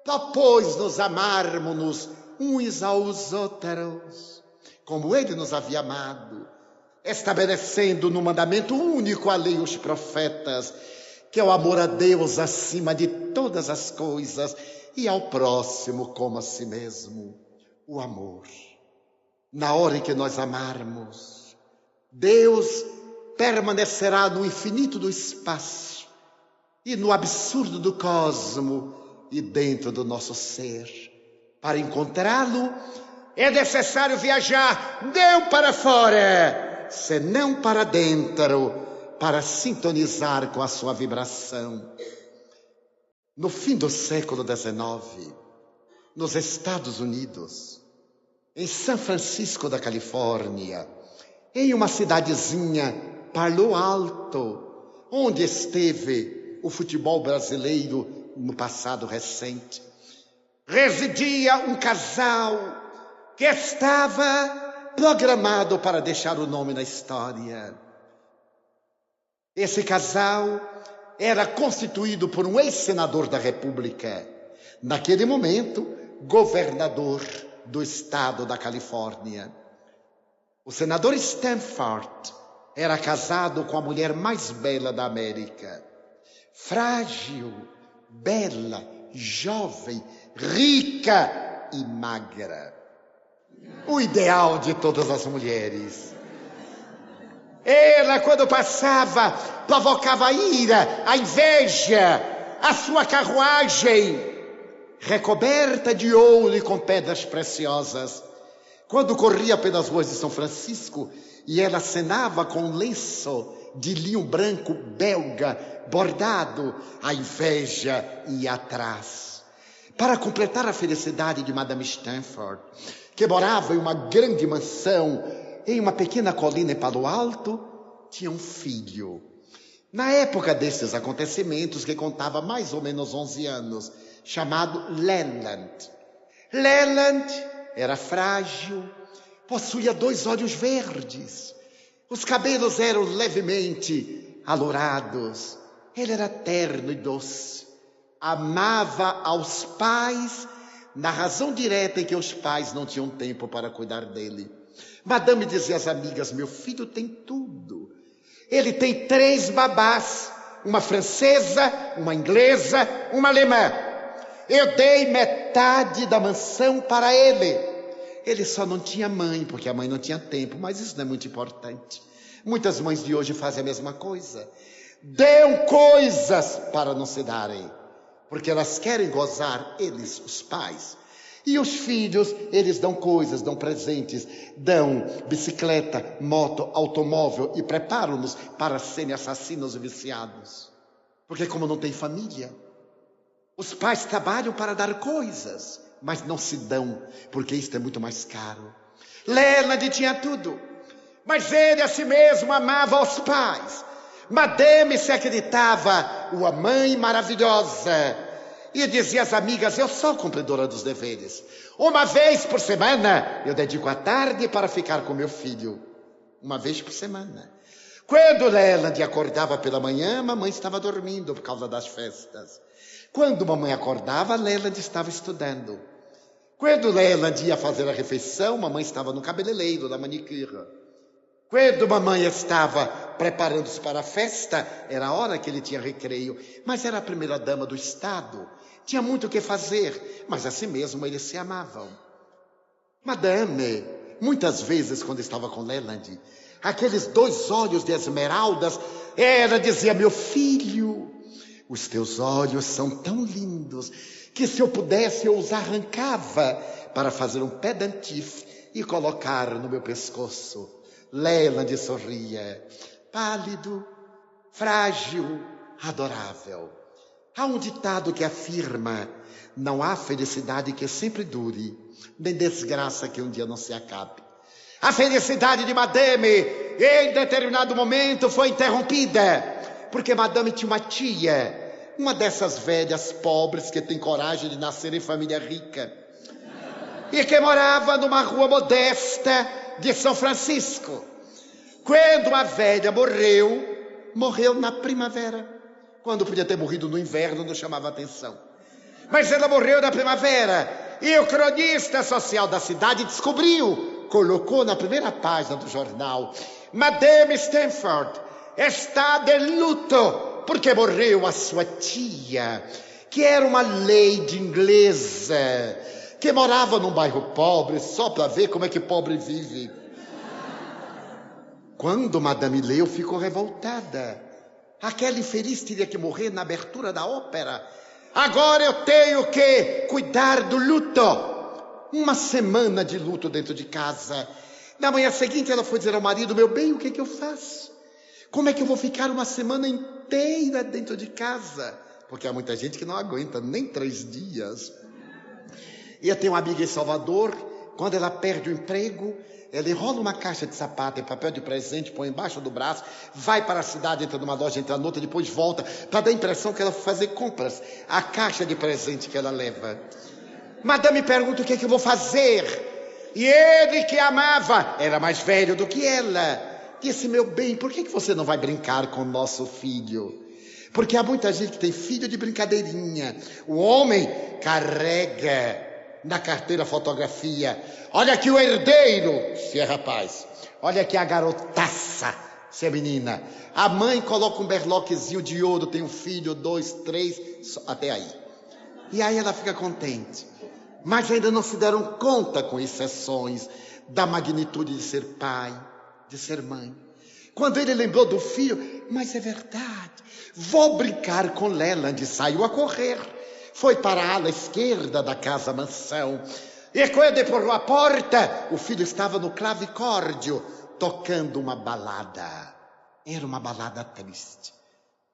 propôs-nos amarmos-nos uns aos outros, como Ele nos havia amado, estabelecendo no mandamento único a lei e os profetas, que é o amor a Deus acima de todas as coisas e ao próximo como a si mesmo. O amor. Na hora em que nós amarmos, Deus permanecerá no infinito do espaço e no absurdo do cosmo e dentro do nosso ser. Para encontrá-lo, é necessário viajar não para fora, senão para dentro, para sintonizar com a sua vibração. No fim do século XIX, nos Estados Unidos, em São Francisco da Califórnia, em uma cidadezinha, Palo Alto, onde esteve o futebol brasileiro no passado recente, residia um casal que estava programado para deixar o nome na história. Esse casal era constituído por um ex-senador da República, naquele momento, governador do estado da Califórnia. O senador Stanford era casado com a mulher mais bela da América. Frágil, bela, jovem, rica e magra. O ideal de todas as mulheres. Ela, quando passava, provocava a ira, a inveja, a sua carruagem, recoberta de ouro e com pedras preciosas. Quando corria pelas ruas de São Francisco e ela acenava com um lenço de linho branco belga, bordado, a inveja ia atrás. Para completar a felicidade de Madame Stanford, que morava em uma grande mansão, em uma pequena colina em Palo Alto, tinha um filho. Na época desses acontecimentos, que contava mais ou menos 11 anos, chamado Leland. Leland era frágil, possuía 2 olhos verdes, os cabelos eram levemente alourados, ele era terno e doce, amava aos pais, na razão direta em que os pais não tinham tempo para cuidar dele. Madame dizia às amigas: meu filho tem tudo. Ele tem 3 babás, uma francesa, uma inglesa, uma alemã. Eu dei metade da mansão para ele. Ele só não tinha mãe, porque a mãe não tinha tempo, mas isso não é muito importante. Muitas mães de hoje fazem a mesma coisa. Dão coisas para não se darem, porque elas querem gozar, eles, os pais. E os filhos, eles dão coisas, dão presentes, dão bicicleta, moto, automóvel e preparam-nos para serem assassinos e viciados. Porque como não tem família, os pais trabalham para dar coisas, mas não se dão, porque isto é muito mais caro. Leland tinha tudo, mas ele a si mesmo amava os pais. Madame se acreditava uma mãe maravilhosa e dizia às amigas: eu sou cumpridora dos deveres. Uma vez por semana eu dedico a tarde para ficar com meu filho. Uma vez por semana. Quando Leland acordava pela manhã, mamãe estava dormindo por causa das festas. Quando mamãe acordava, Leland estava estudando. Quando Leland ia fazer a refeição, mamãe estava no cabeleireiro, na manicure. Quando mamãe estava preparando-se para a festa, era a hora que ele tinha recreio, mas era a primeira dama do estado. Tinha muito o que fazer, mas assim mesmo eles se amavam. Madame, muitas vezes quando estava com Leland, aqueles 2 olhos de esmeraldas, ela dizia: meu filho, os teus olhos são tão lindos que se eu pudesse eu os arrancava para fazer um pendentif e colocar no meu pescoço. Leland sorria, pálido, frágil, adorável. Há um ditado que afirma: não há felicidade que sempre dure, nem desgraça que um dia não se acabe. A felicidade de Madame, em determinado momento, foi interrompida, porque Madame tinha uma tia, uma dessas velhas pobres que tem coragem de nascer em família rica, e que morava numa rua modesta de São Francisco. Quando a velha morreu na primavera. Quando podia ter morrido no inverno, não chamava atenção. Mas ela morreu na primavera, e o cronista social da cidade descobriu, colocou na primeira página do jornal: Madame Stanford está de luto porque morreu a sua tia, que era uma lady inglesa, que morava num bairro pobre, só para ver como é que pobre vive. Quando Madame leu, ficou revoltada. Aquela infeliz teria que morrer na abertura da ópera. Agora eu tenho que cuidar do luto. Uma semana de luto dentro de casa. Na manhã seguinte ela foi dizer ao marido: meu bem, o que é que eu faço? Como é que eu vou ficar uma semana inteira dentro de casa? Porque há muita gente que não aguenta nem 3 dias. E eu tenho uma amiga em Salvador, quando ela perde o emprego, ela enrola uma caixa de sapato em papel de presente, põe embaixo do braço, vai para a cidade, entra numa loja, entra noutra, depois volta, para dar a impressão que ela foi fazer compras. A caixa de presente que ela leva. Madame pergunta: o que é que eu vou fazer? E ele, que amava, era mais velho do que ela, disse: meu bem, por que você não vai brincar com o nosso filho? Porque há muita gente que tem filho de brincadeirinha. O homem carrega na carteira fotografia: olha aqui o herdeiro, se é rapaz. Olha aqui a garotaça, se é menina. A mãe coloca um berloquezinho de ouro, tem um filho, 2, 3, até aí. E aí ela fica contente. Mas ainda não se deram conta, com exceções, da magnitude de ser pai, de ser mãe. Quando ele lembrou do filho: mas é verdade, vou brincar com Leland. Saiu a correr. Foi para a ala esquerda da casa-mansão. E quando empurrou a porta, o filho estava no clavicórdio, tocando uma balada. Era uma balada triste.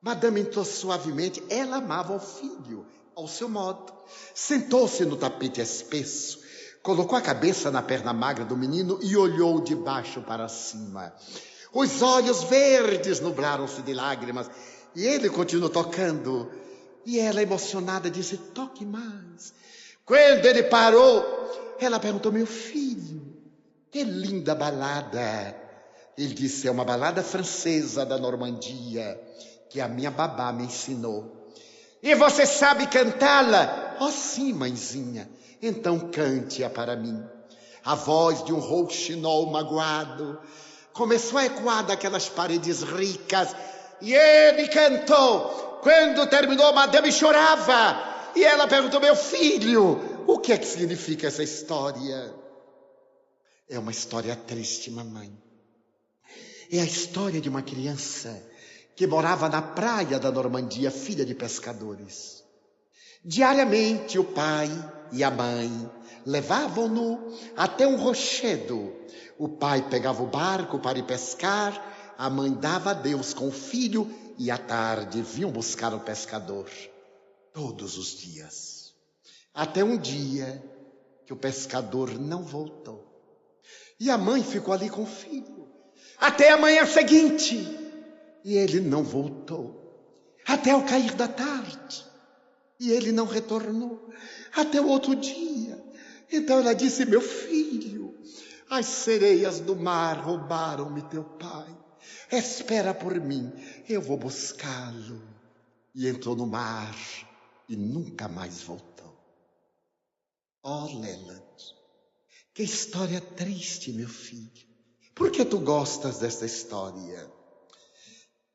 Madame entrou suavemente. Ela amava o filho, ao seu modo. Sentou-se no tapete espesso, colocou a cabeça na perna magra do menino e olhou de baixo para cima. Os olhos verdes nublaram-se de lágrimas. E ele continuou tocando. E ela, emocionada, disse: toque mais. Quando ele parou, ela perguntou: meu filho, que linda balada. Ele disse: é uma balada francesa da Normandia, que a minha babá me ensinou. E você sabe cantá-la? Oh, sim, mãezinha. Então cante-a para mim. A voz de um rouxinol magoado começou a ecoar daquelas paredes ricas, e ele cantou. Quando terminou, Madame chorava. E ela perguntou: meu filho, o que é que significa essa história? É uma história triste, mamãe. É a história de uma criança que morava na praia da Normandia, filha de pescadores. Diariamente o pai e a mãe levavam-no até um rochedo. O pai pegava o barco para ir pescar, a mãe dava adeus com o filho e à tarde vinham buscar o pescador. Todos os dias. Até um dia que o pescador não voltou. E a mãe ficou ali com o filho. Até a manhã seguinte. E ele não voltou. Até o cair da tarde. E ele não retornou. Até o outro dia. Então ela disse: meu filho, as sereias do mar roubaram-me teu pai. Espera por mim, eu vou buscá-lo. E entrou no mar e nunca mais voltou. Oh, Leland, que história triste, meu filho. por que tu gostas desta história?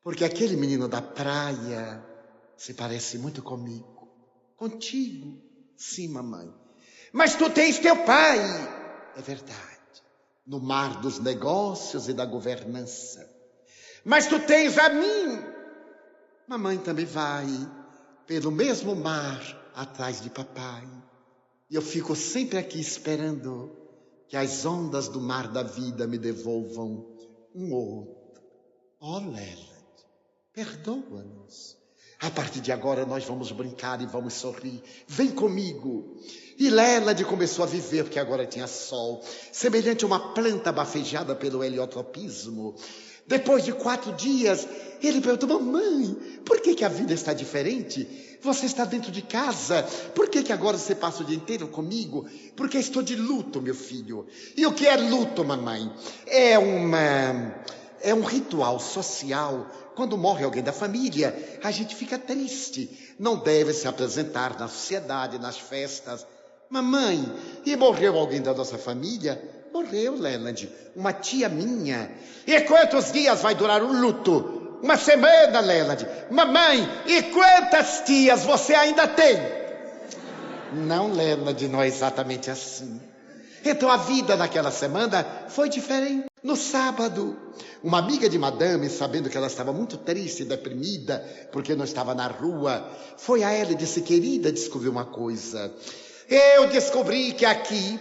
Porque aquele menino da praia se parece muito comigo. Contigo? Sim, mamãe. Mas tu tens teu pai. É verdade. No mar dos negócios e da governança. Mas tu tens a mim. Mamãe também vai pelo mesmo mar atrás de papai. E eu fico sempre aqui esperando que as ondas do mar da vida me devolvam um outro. Oh, Lela, perdoa-nos. A partir de agora nós vamos brincar e vamos sorrir. Vem comigo. E Lélade começou a viver, porque agora tinha sol, semelhante a uma planta bafejada pelo heliotropismo. Depois de 4 dias, ele perguntou: mamãe, por que a vida está diferente? Você está dentro de casa. Por que agora você passa o dia inteiro comigo? Porque estou de luto, meu filho. E o que é luto, mamãe? É um ritual social. Quando morre alguém da família, a gente fica triste. Não deve se apresentar na sociedade, nas festas. Mamãe, e morreu alguém da nossa família? Morreu, Lélade, uma tia minha. E quantos dias vai durar o luto? 1 semana, Lélade. Mamãe, e quantas tias você ainda tem? Não, Lélade, não é exatamente assim. Então a vida naquela semana foi diferente. No sábado, uma amiga de madame, sabendo que ela estava muito triste e deprimida, porque não estava na rua, foi a ela e disse: querida, descobri uma coisa. Eu descobri que aqui,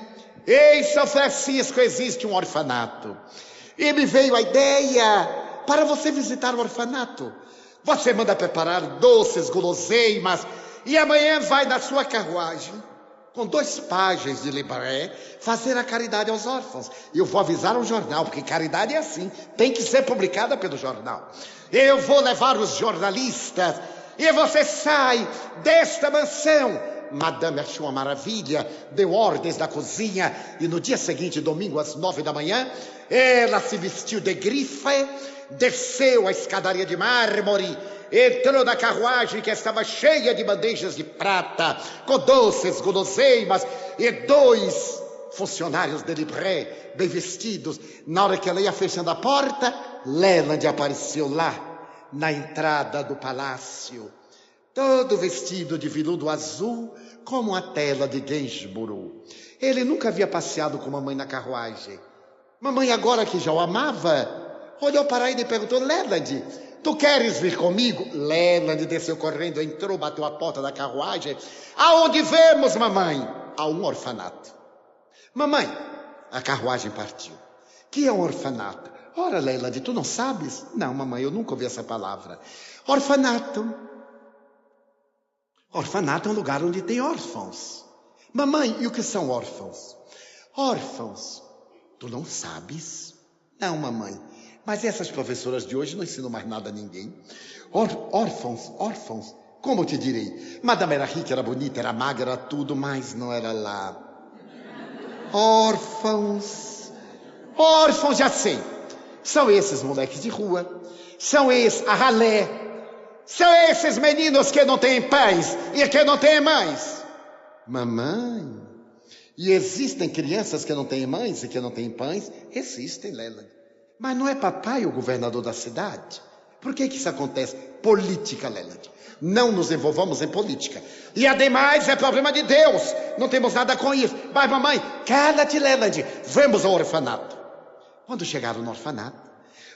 em São Francisco, existe um orfanato. E me veio a ideia para você visitar o orfanato. Você manda preparar doces, guloseimas, e amanhã vai na sua carruagem, com 2 páginas de libré, fazer a caridade aos órfãos. E eu vou avisar ao jornal, porque caridade é assim, tem que ser publicada pelo jornal. Eu vou levar os jornalistas, e você sai desta mansão. Madame achou uma maravilha, deu ordens na cozinha, e no dia seguinte, domingo, às 9 da manhã, ela se vestiu de grife, desceu a escadaria de mármore, entrou na carruagem que estava cheia de bandejas de prata, com doces, guloseimas, e 2 funcionários de libré, bem vestidos. Na hora que ela ia fechando a porta, Lélade apareceu lá, na entrada do palácio, todo vestido de veludo azul, como a tela de Gainsborough. Ele nunca havia passeado com mamãe na carruagem. Mamãe, agora que já o amava, olhou para ele e perguntou: Lélade, tu queres vir comigo? Lélade desceu correndo, entrou, bateu a porta da carruagem. Aonde vamos, mamãe? A um orfanato. Mamãe, a carruagem partiu. Que é um orfanato? Ora, Lélade, tu não sabes? Não, mamãe, eu nunca ouvi essa palavra. Orfanato. Orfanato é um lugar onde tem órfãos. Mamãe, e o que são órfãos? Órfãos. Tu não sabes? Não, mamãe. Mas essas professoras de hoje não ensinam mais nada a ninguém. Órfãos. Como eu te direi? Madame era rica, era bonita, era magra, era tudo, mas não era lá. Órfãos, já sei. São esses moleques de rua. São esses, a ralé. São esses meninos que não têm pais e que não têm mães. Mamãe, e existem crianças que não têm mães e que não têm pais? Existem, Lélade. Mas não é papai o governador da cidade? Por que isso acontece? Política, Lélade. Não nos envolvamos em política. E ademais é problema de Deus. Não temos nada com isso. Mas mamãe, cala-te, Lélade. Vamos ao orfanato. Quando chegaram no orfanato,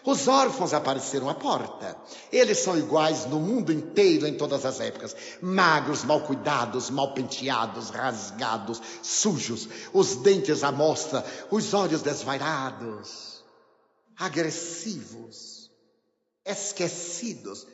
os órfãos apareceram à porta. Eles são iguais no mundo inteiro, em todas as épocas. Magros, mal cuidados, mal penteados, rasgados, sujos. Os dentes à mostra, os olhos desvairados, agressivos, esquecidos.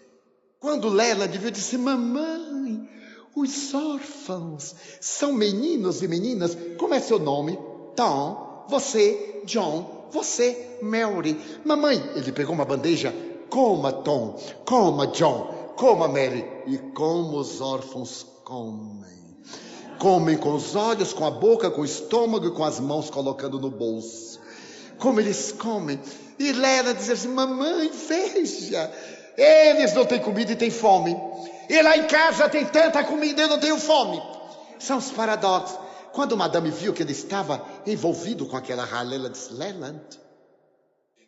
Quando Lélade viu, disse: mamãe, os órfãos são meninos e meninas. Como é seu nome? Tom. Você, John. Você, Mary. Mamãe, ele pegou uma bandeja. Coma, Tom. Coma, John. Coma, Mary. E como os órfãos comem. Comem com os olhos, com a boca, com o estômago e com as mãos colocando no bolso. Como eles comem. E Lela diz assim: mamãe, veja. Eles não têm comida e têm fome. E lá em casa tem tanta comida e eu não tenho fome. São os paradoxos. Quando Madame viu que ele estava envolvido com aquela ralé, ela disse: Lélade,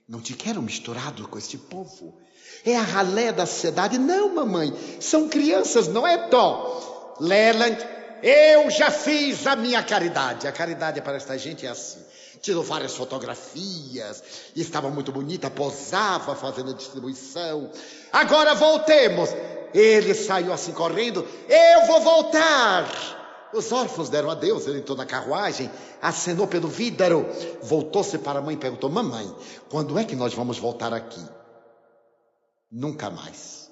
Não te quero misturado com este povo. É a ralé da sociedade. Não, mamãe, são crianças, não é dó. Leland, eu já fiz a minha caridade. A caridade para esta gente é assim. Tirou várias fotografias, estava muito bonita, posava fazendo a distribuição. Agora voltemos. Ele saiu assim correndo. Eu vou voltar. Os órfãos deram adeus, ele entrou na carruagem, acenou pelo vidro, voltou-se para a mãe e perguntou: mamãe, quando é que nós vamos voltar aqui? Nunca mais.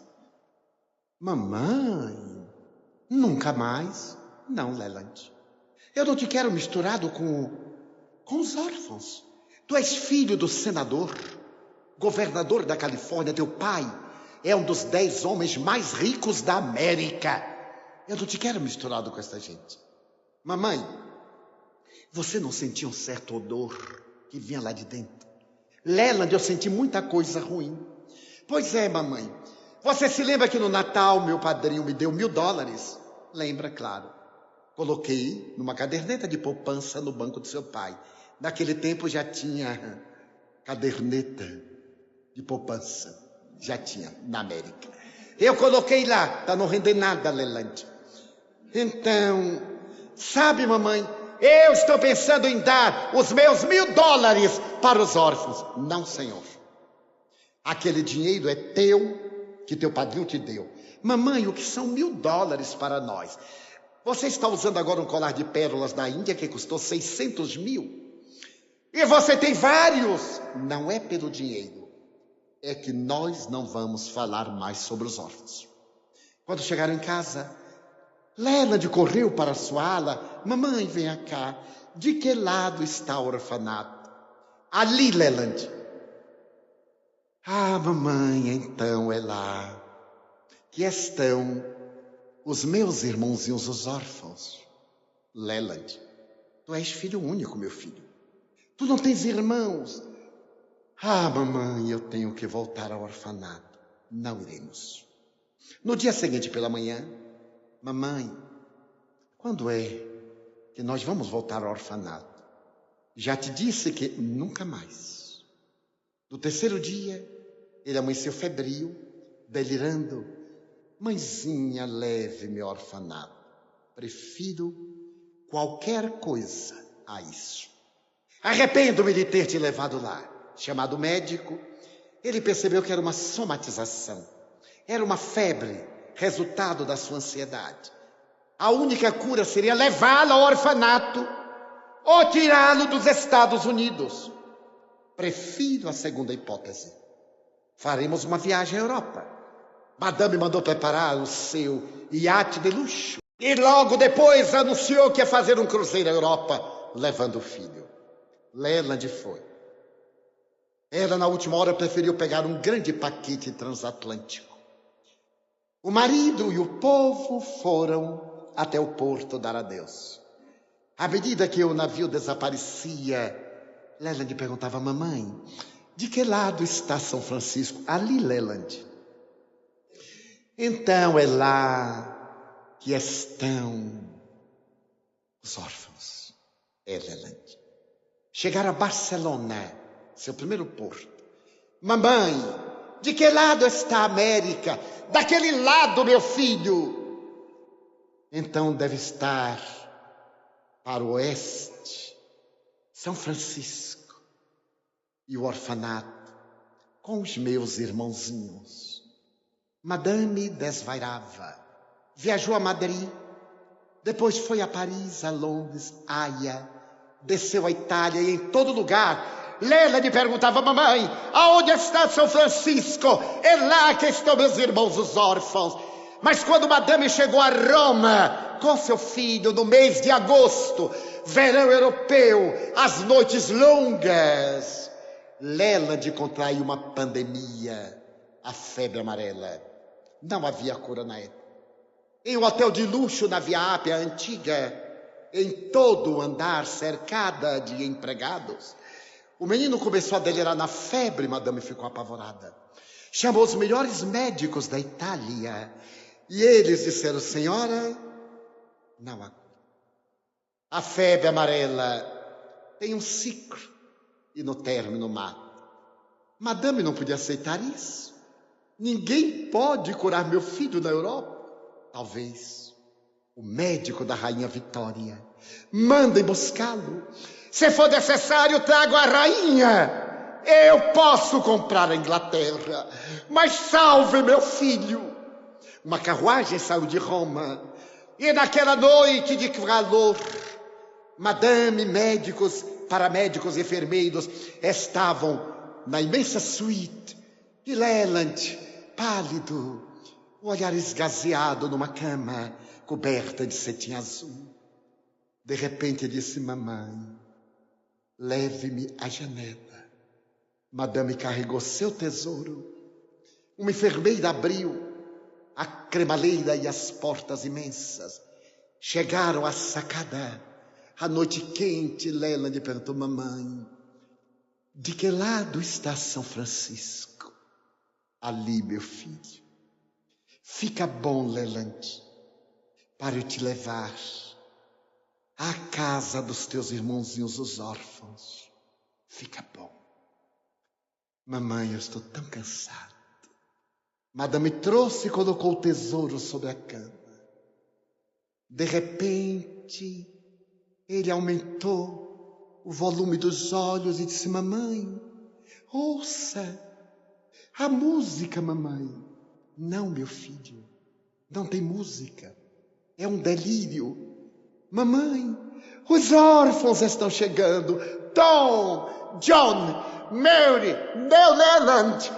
Mamãe, nunca mais? Não, Leland. Eu não te quero misturado com os órfãos. Tu és filho do senador, governador da Califórnia. Teu pai é um dos 10 homens mais ricos da América. Eu não te quero misturado com essa gente. Mamãe, você não sentia um certo odor que vinha lá de dentro? Leland, eu senti muita coisa ruim. Pois é, mamãe. Você se lembra que no Natal meu padrinho me deu $1.000? Lembra, claro. Coloquei numa caderneta de poupança no banco do seu pai. Naquele tempo já tinha caderneta de poupança. Já tinha na América. Eu coloquei lá, para não render nada, Leland. Então, sabe, mamãe, eu estou pensando em dar os meus $1.000 para os órfãos. Não, senhor. Aquele dinheiro é teu, que teu padrinho te deu. Mamãe, o que são $1.000 para nós? Você está usando agora um colar de pérolas da Índia que custou 600 mil. E você tem vários. Não é pelo dinheiro. É que nós não vamos falar mais sobre os órfãos. Quando chegaram em casa, Leland correu para a sua ala. Mamãe, venha cá. De que lado está o orfanato? Ali, Leland. Ah, mamãe, então é lá que estão os meus irmãozinhos, os órfãos. Leland, tu és filho único, meu filho. Tu não tens irmãos. Ah, mamãe, eu tenho que voltar ao orfanato. Não iremos. No dia seguinte pela manhã, mamãe, quando é que nós vamos voltar ao orfanato? Já te disse que nunca mais. No terceiro dia, ele amanheceu febril, delirando. Mãezinha, leve-me ao orfanato. Prefiro qualquer coisa a isso. Arrependo-me de ter te levado lá. Chamado médico, ele percebeu que era uma somatização. Era uma febre, resultado da sua ansiedade. A única cura seria levá-lo ao orfanato ou tirá-lo dos Estados Unidos. Prefiro a segunda hipótese. Faremos uma viagem à Europa. Madame mandou preparar o seu iate de luxo. E logo depois anunciou que ia fazer um cruzeiro à Europa, levando o filho. Leland foi. Ela, na última hora, preferiu pegar um grande paquete transatlântico. O marido e o povo foram até o porto dar adeus. À medida que o navio desaparecia, Leland perguntava: mamãe, de que lado está São Francisco? Ali, Leland. Então é lá que estão os órfãos. É, Leland. Chegaram a Barcelona, seu primeiro porto. Mamãe, de que lado está a América? Daquele lado, meu filho. Então deve estar para o oeste, São Francisco e o orfanato com os meus irmãozinhos. Madame desvairava. Viajou a Madrid, depois foi a Paris, a Londres, Haia, desceu a Itália e em todo lugar Leland perguntava: mamãe, aonde está São Francisco? É lá que estão meus irmãos, os órfãos. Mas quando Madame chegou a Roma com seu filho no mês de agosto, verão europeu, as noites longas, Leland contraiu uma pandemia, a febre amarela. Não havia cura na época. Em um hotel de luxo na Via Ápia antiga, em todo o andar cercada de empregados, o menino começou a delirar na febre. Madame ficou apavorada. Chamou os melhores médicos da Itália e eles disseram: senhora, não há cura. A febre amarela tem um ciclo e no término mata. Madame não podia aceitar isso. Ninguém pode curar meu filho na Europa. Talvez o médico da rainha Vitória mandem buscá-lo. Se for necessário, trago a rainha. Eu posso comprar a Inglaterra, mas salve meu filho. Uma carruagem saiu de Roma, e naquela noite de calor, madame, médicos, paramédicos e enfermeiros estavam na imensa suíte, e Leland, pálido, o olhar esgazeado numa cama coberta de cetim azul. De repente disse: mamãe, leve-me à janela. Madame carregou seu tesouro. Uma enfermeira abriu a cremaleira e as portas imensas. Chegaram à sacada. A noite quente, Leland perguntou: mamãe, de que lado está São Francisco? Ali, meu filho. Fica bom, Leland, para eu te levar à casa dos teus irmãozinhos, os órfãos. Fica bom. Mamãe, eu estou tão cansado. Madame trouxe e colocou o tesouro sobre a cama. De repente, ele aumentou o volume dos olhos e disse: mamãe, ouça a música, mamãe. Não, meu filho, não tem música. É um delírio. Mamãe, os órfãos estão chegando. Tom, John, Mary, Leland.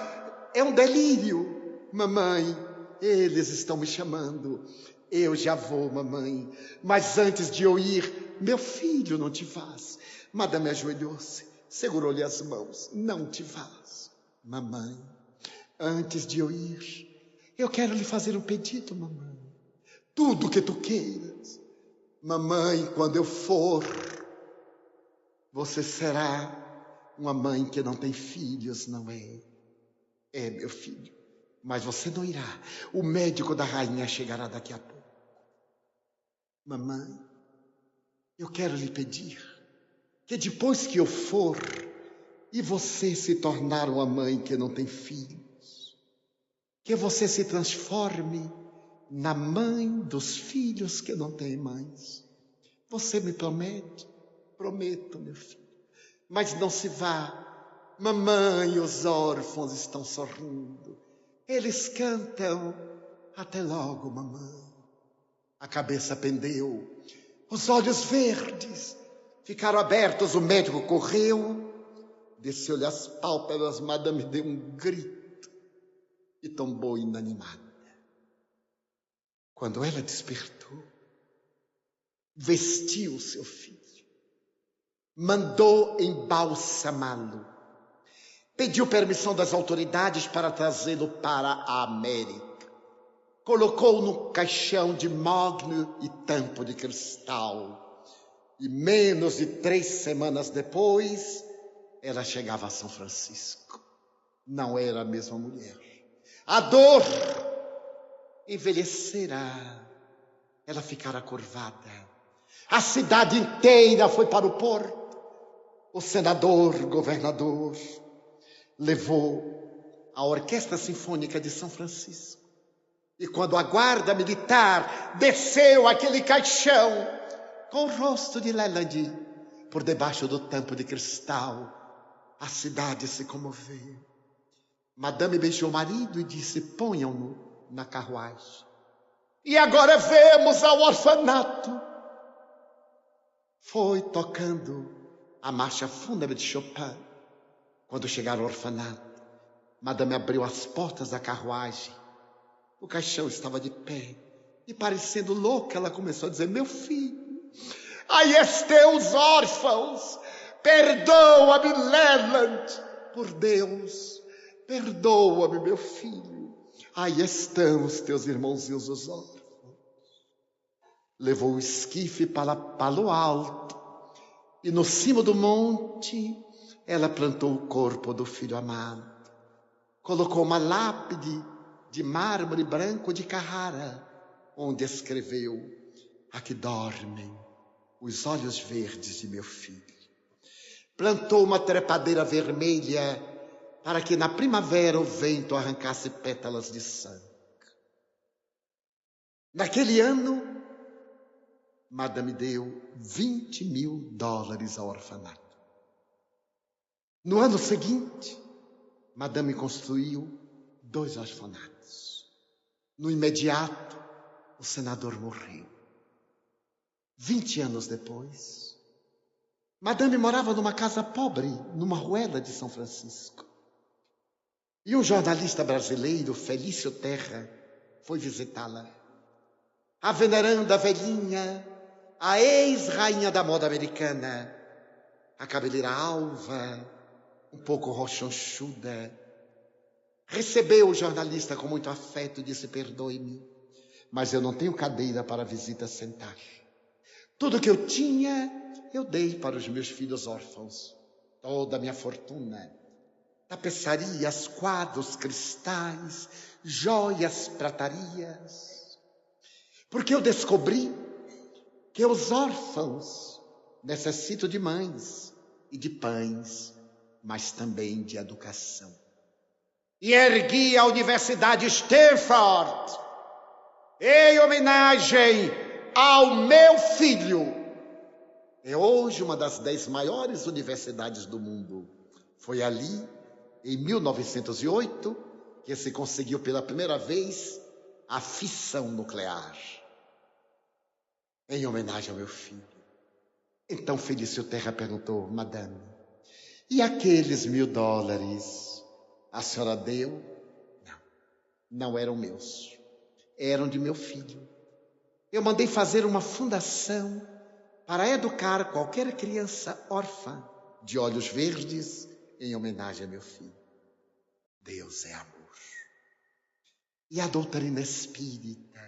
É um delírio. Mamãe, eles estão me chamando. Eu já vou, mamãe. Mas antes de eu ir, meu filho, não te vás. Madame ajoelhou-se, segurou-lhe as mãos. Não te vás. Mamãe, antes de eu ir, eu quero lhe fazer um pedido, mamãe. Tudo que tu queiras. Mamãe, quando eu for, você será uma mãe que não tem filhos, não é? É, meu filho. Mas você não irá. O médico da rainha chegará daqui a pouco. Mamãe, eu quero lhe pedir que depois que eu for e você se tornar uma mãe que não tem filhos, que você se transforme na mãe dos filhos que não têm mães. Você me promete? Prometo, meu filho. Mas não se vá. Mamãe, os órfãos estão sorrindo. Eles cantam: até logo, mamãe. A cabeça pendeu, os olhos verdes ficaram abertos. O médico correu, desceu-lhe as pálpebras. Madame deu um grito e tombou inanimada. Quando ela despertou, vestiu seu filho, mandou embalsamá-lo, pediu permissão das autoridades para trazê-lo para a América. Colocou-o no caixão de mogno e tampo de cristal. E menos de 3 semanas depois, ela chegava a São Francisco. Não era a mesma mulher. A dor envelhecerá. Ela ficará curvada. A cidade inteira foi para o porto. O senador, governador, levou a Orquestra Sinfônica de São Francisco. E quando a guarda militar desceu aquele caixão com o rosto de Leland por debaixo do tampo de cristal, a cidade se comoveu. Madame beijou o marido e disse: ponham-no na carruagem. E agora vemos ao orfanato. Foi tocando a marcha fúnebre de Chopin. Quando chegaram ao orfanato, Madame abriu as portas da carruagem. O caixão estava de pé. E parecendo louca, ela começou a dizer: meu filho, aí estão os órfãos. Perdoa-me, Leland. Por Deus, perdoa-me, meu filho. Aí estão os teus irmãozinhos, os órfãos. Levou o esquife para Palo Alto. E no cimo do monte, ela plantou o corpo do filho amado. Colocou uma lápide de mármore branco de Carrara, onde escreveu: aqui dormem os olhos verdes de meu filho. Plantou uma trepadeira vermelha para que na primavera o vento arrancasse pétalas de sangue. Naquele ano, Madame deu $20.000 ao orfanato. No ano seguinte, Madame construiu 2 orfanatos. No imediato, o senador morreu. 20 anos depois, Madame morava numa casa pobre, numa ruela de São Francisco. E um jornalista brasileiro, Felício Terra, foi visitá-la. A veneranda velhinha, a ex-rainha da moda americana, a cabeleira alva, um pouco rochonchuda, recebeu o jornalista com muito afeto e disse: perdoe-me, mas eu não tenho cadeira para a visita sentar. Tudo que eu tinha, eu dei para os meus filhos órfãos. Toda a minha fortuna, tapeçarias, quadros, cristais, joias, pratarias. Porque eu descobri que os órfãos necessitam de mães e de pães, mas também de educação. E ergui a Universidade Stanford em homenagem ao meu filho. É hoje uma das 10 maiores universidades do mundo. Foi ali, em 1908, que se conseguiu pela primeira vez a fissão nuclear. Em homenagem ao meu filho. Então Felício Terra perguntou: Madame, e aqueles $1.000 a senhora deu? Não eram meus. Eram de meu filho. Eu mandei fazer uma fundação para educar qualquer criança órfã de olhos verdes em homenagem a meu filho. Deus é amor. E a doutrina espírita,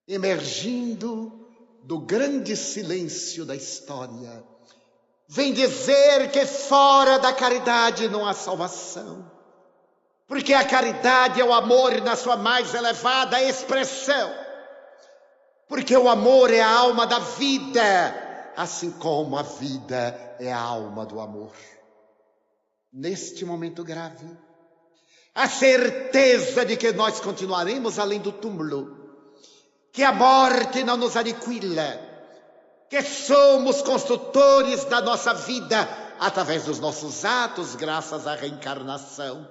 emergindo do grande silêncio da história, vem dizer que fora da caridade não há salvação. Porque a caridade é o amor na sua mais elevada expressão. Porque o amor é a alma da vida, assim como a vida é a alma do amor. Neste momento grave, a certeza de que nós continuaremos além do túmulo, que a morte não nos aniquila, que somos construtores da nossa vida através dos nossos atos, graças à reencarnação.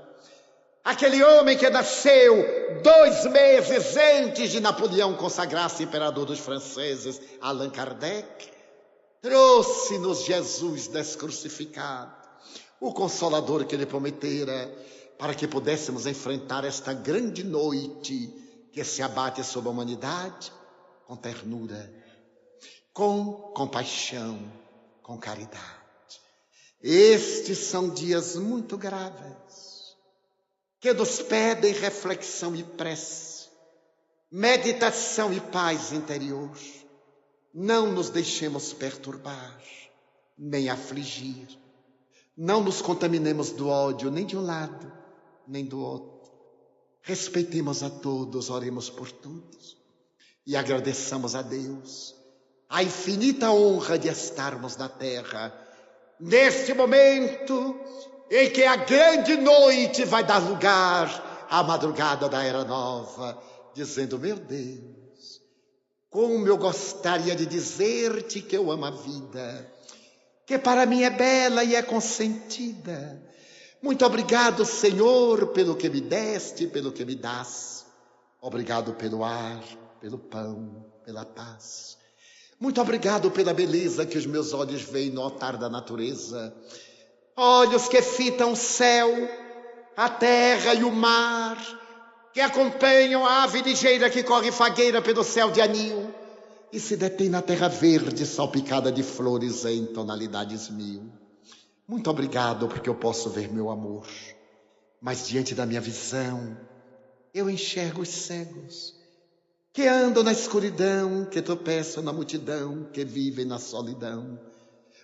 Aquele homem que nasceu 2 meses antes de Napoleão consagrar-se imperador dos franceses, Allan Kardec, trouxe-nos Jesus descrucificado, o Consolador que ele prometera, para que pudéssemos enfrentar esta grande noite que se abate sobre a humanidade com ternura, com compaixão, com caridade. Estes são dias muito graves, que nos pedem reflexão e prece, meditação e paz interior. Não nos deixemos perturbar, nem afligir. Não nos contaminemos do ódio, nem de um lado, nem do outro. Respeitemos a todos, oremos por todos e agradeçamos a Deus a infinita honra de estarmos na terra, neste momento em que a grande noite vai dar lugar à madrugada da Era Nova, dizendo: meu Deus, como eu gostaria de dizer-te que eu amo a vida, que para mim é bela e é consentida. Muito obrigado, Senhor, pelo que me deste, pelo que me dás. Obrigado pelo ar, pelo pão, pela paz. Muito obrigado pela beleza que os meus olhos veem no altar da natureza. Olhos que fitam o céu, a terra e o mar, que acompanham a ave ligeira que corre fagueira pelo céu de anil e se detém na terra verde salpicada de flores em tonalidades 1000. Muito obrigado porque eu posso ver meu amor, mas diante da minha visão eu enxergo os cegos que andam na escuridão, que tropeçam na multidão, que vivem na solidão.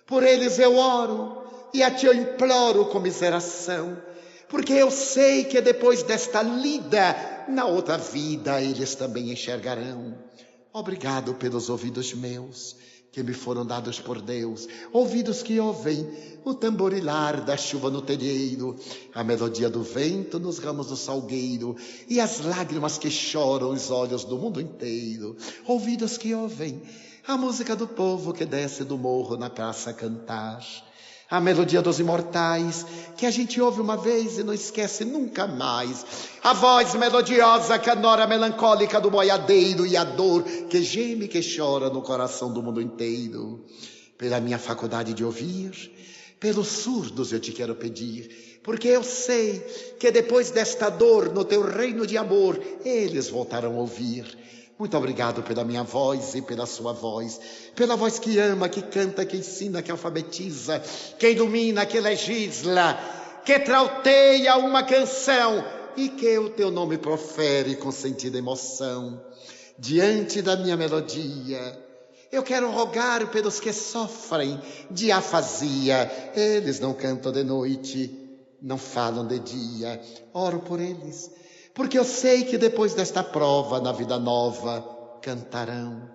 Por eles eu oro e a ti eu imploro comiseração, porque eu sei que depois desta lida, na outra vida eles também enxergarão. Obrigado pelos ouvidos meus, que me foram dados por Deus, ouvidos que ouvem o tamborilar da chuva no telheiro, a melodia do vento nos ramos do salgueiro e as lágrimas que choram os olhos do mundo inteiro, ouvidos que ouvem a música do povo que desce do morro na praça a cantar, a melodia dos imortais, que a gente ouve uma vez e não esquece nunca mais. A voz melodiosa, canora melancólica do boiadeiro e a dor que geme e que chora no coração do mundo inteiro. Pela minha faculdade de ouvir, pelos surdos eu te quero pedir, porque eu sei que depois desta dor, no teu reino de amor, eles voltarão a ouvir. Muito obrigado pela minha voz e pela sua voz, pela voz que ama, que canta, que ensina, que alfabetiza, que ilumina, que legisla, que trauteia uma canção e que o teu nome profere com sentida emoção. Diante da minha melodia, eu quero rogar pelos que sofrem de afasia. Eles não cantam de noite, não falam de dia. Oro por eles, porque eu sei que depois desta prova, na vida nova, cantarão.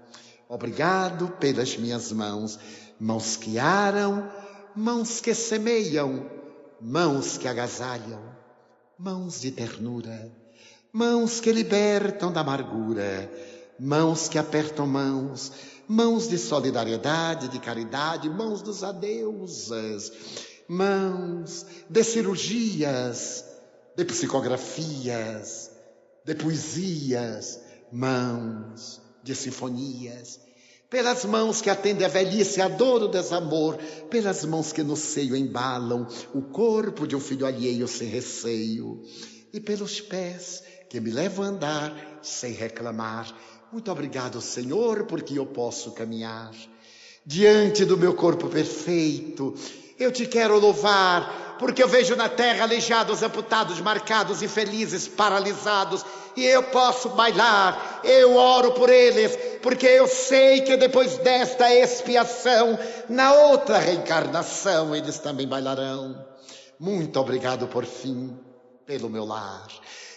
Obrigado pelas minhas mãos, mãos que aram, mãos que semeiam, mãos que agasalham, mãos de ternura, mãos que libertam da amargura, mãos que apertam mãos, mãos de solidariedade, de caridade, mãos dos adeusas, mãos de cirurgias, de psicografias, de poesias, mãos de sinfonias, pelas mãos que atendem a velhice, a dor, o desamor, pelas mãos que no seio embalam o corpo de um filho alheio sem receio, e pelos pés que me levam a andar sem reclamar. Muito obrigado, Senhor, porque eu posso caminhar. Diante do meu corpo perfeito, eu te quero louvar, porque eu vejo na terra aleijados, amputados, marcados, infelizes, paralisados, e eu posso bailar. Eu oro por eles, porque eu sei que depois desta expiação, na outra reencarnação, eles também bailarão. Muito obrigado, por fim, pelo meu lar.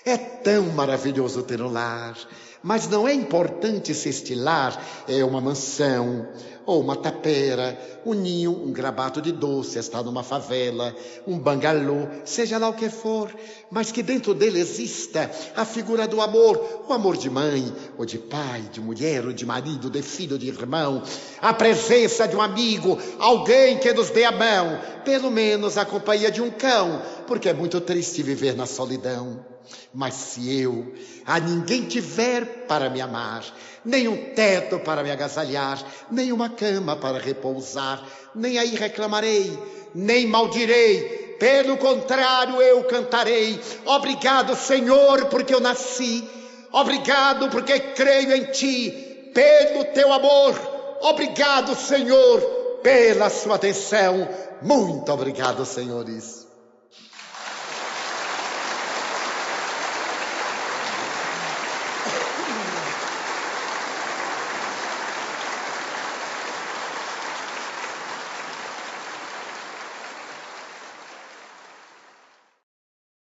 É tão maravilhoso ter um lar, mas não é importante se este lar é uma mansão, ou uma tapera, um ninho, um grabato de doce, está numa favela, um bangalô, seja lá o que for, mas que dentro dele exista a figura do amor, o amor de mãe, ou de pai, de mulher, ou de marido, de filho, de irmão, a presença de um amigo, alguém que nos dê a mão, pelo menos a companhia de um cão, porque é muito triste viver na solidão. Mas se eu a ninguém tiver para me amar, nem um teto para me agasalhar, nem uma cama para repousar, nem aí reclamarei, nem maldirei, pelo contrário eu cantarei. Obrigado, Senhor, porque eu nasci, obrigado porque creio em Ti, pelo Teu amor, obrigado, Senhor, pela Sua atenção. Muito obrigado, senhores.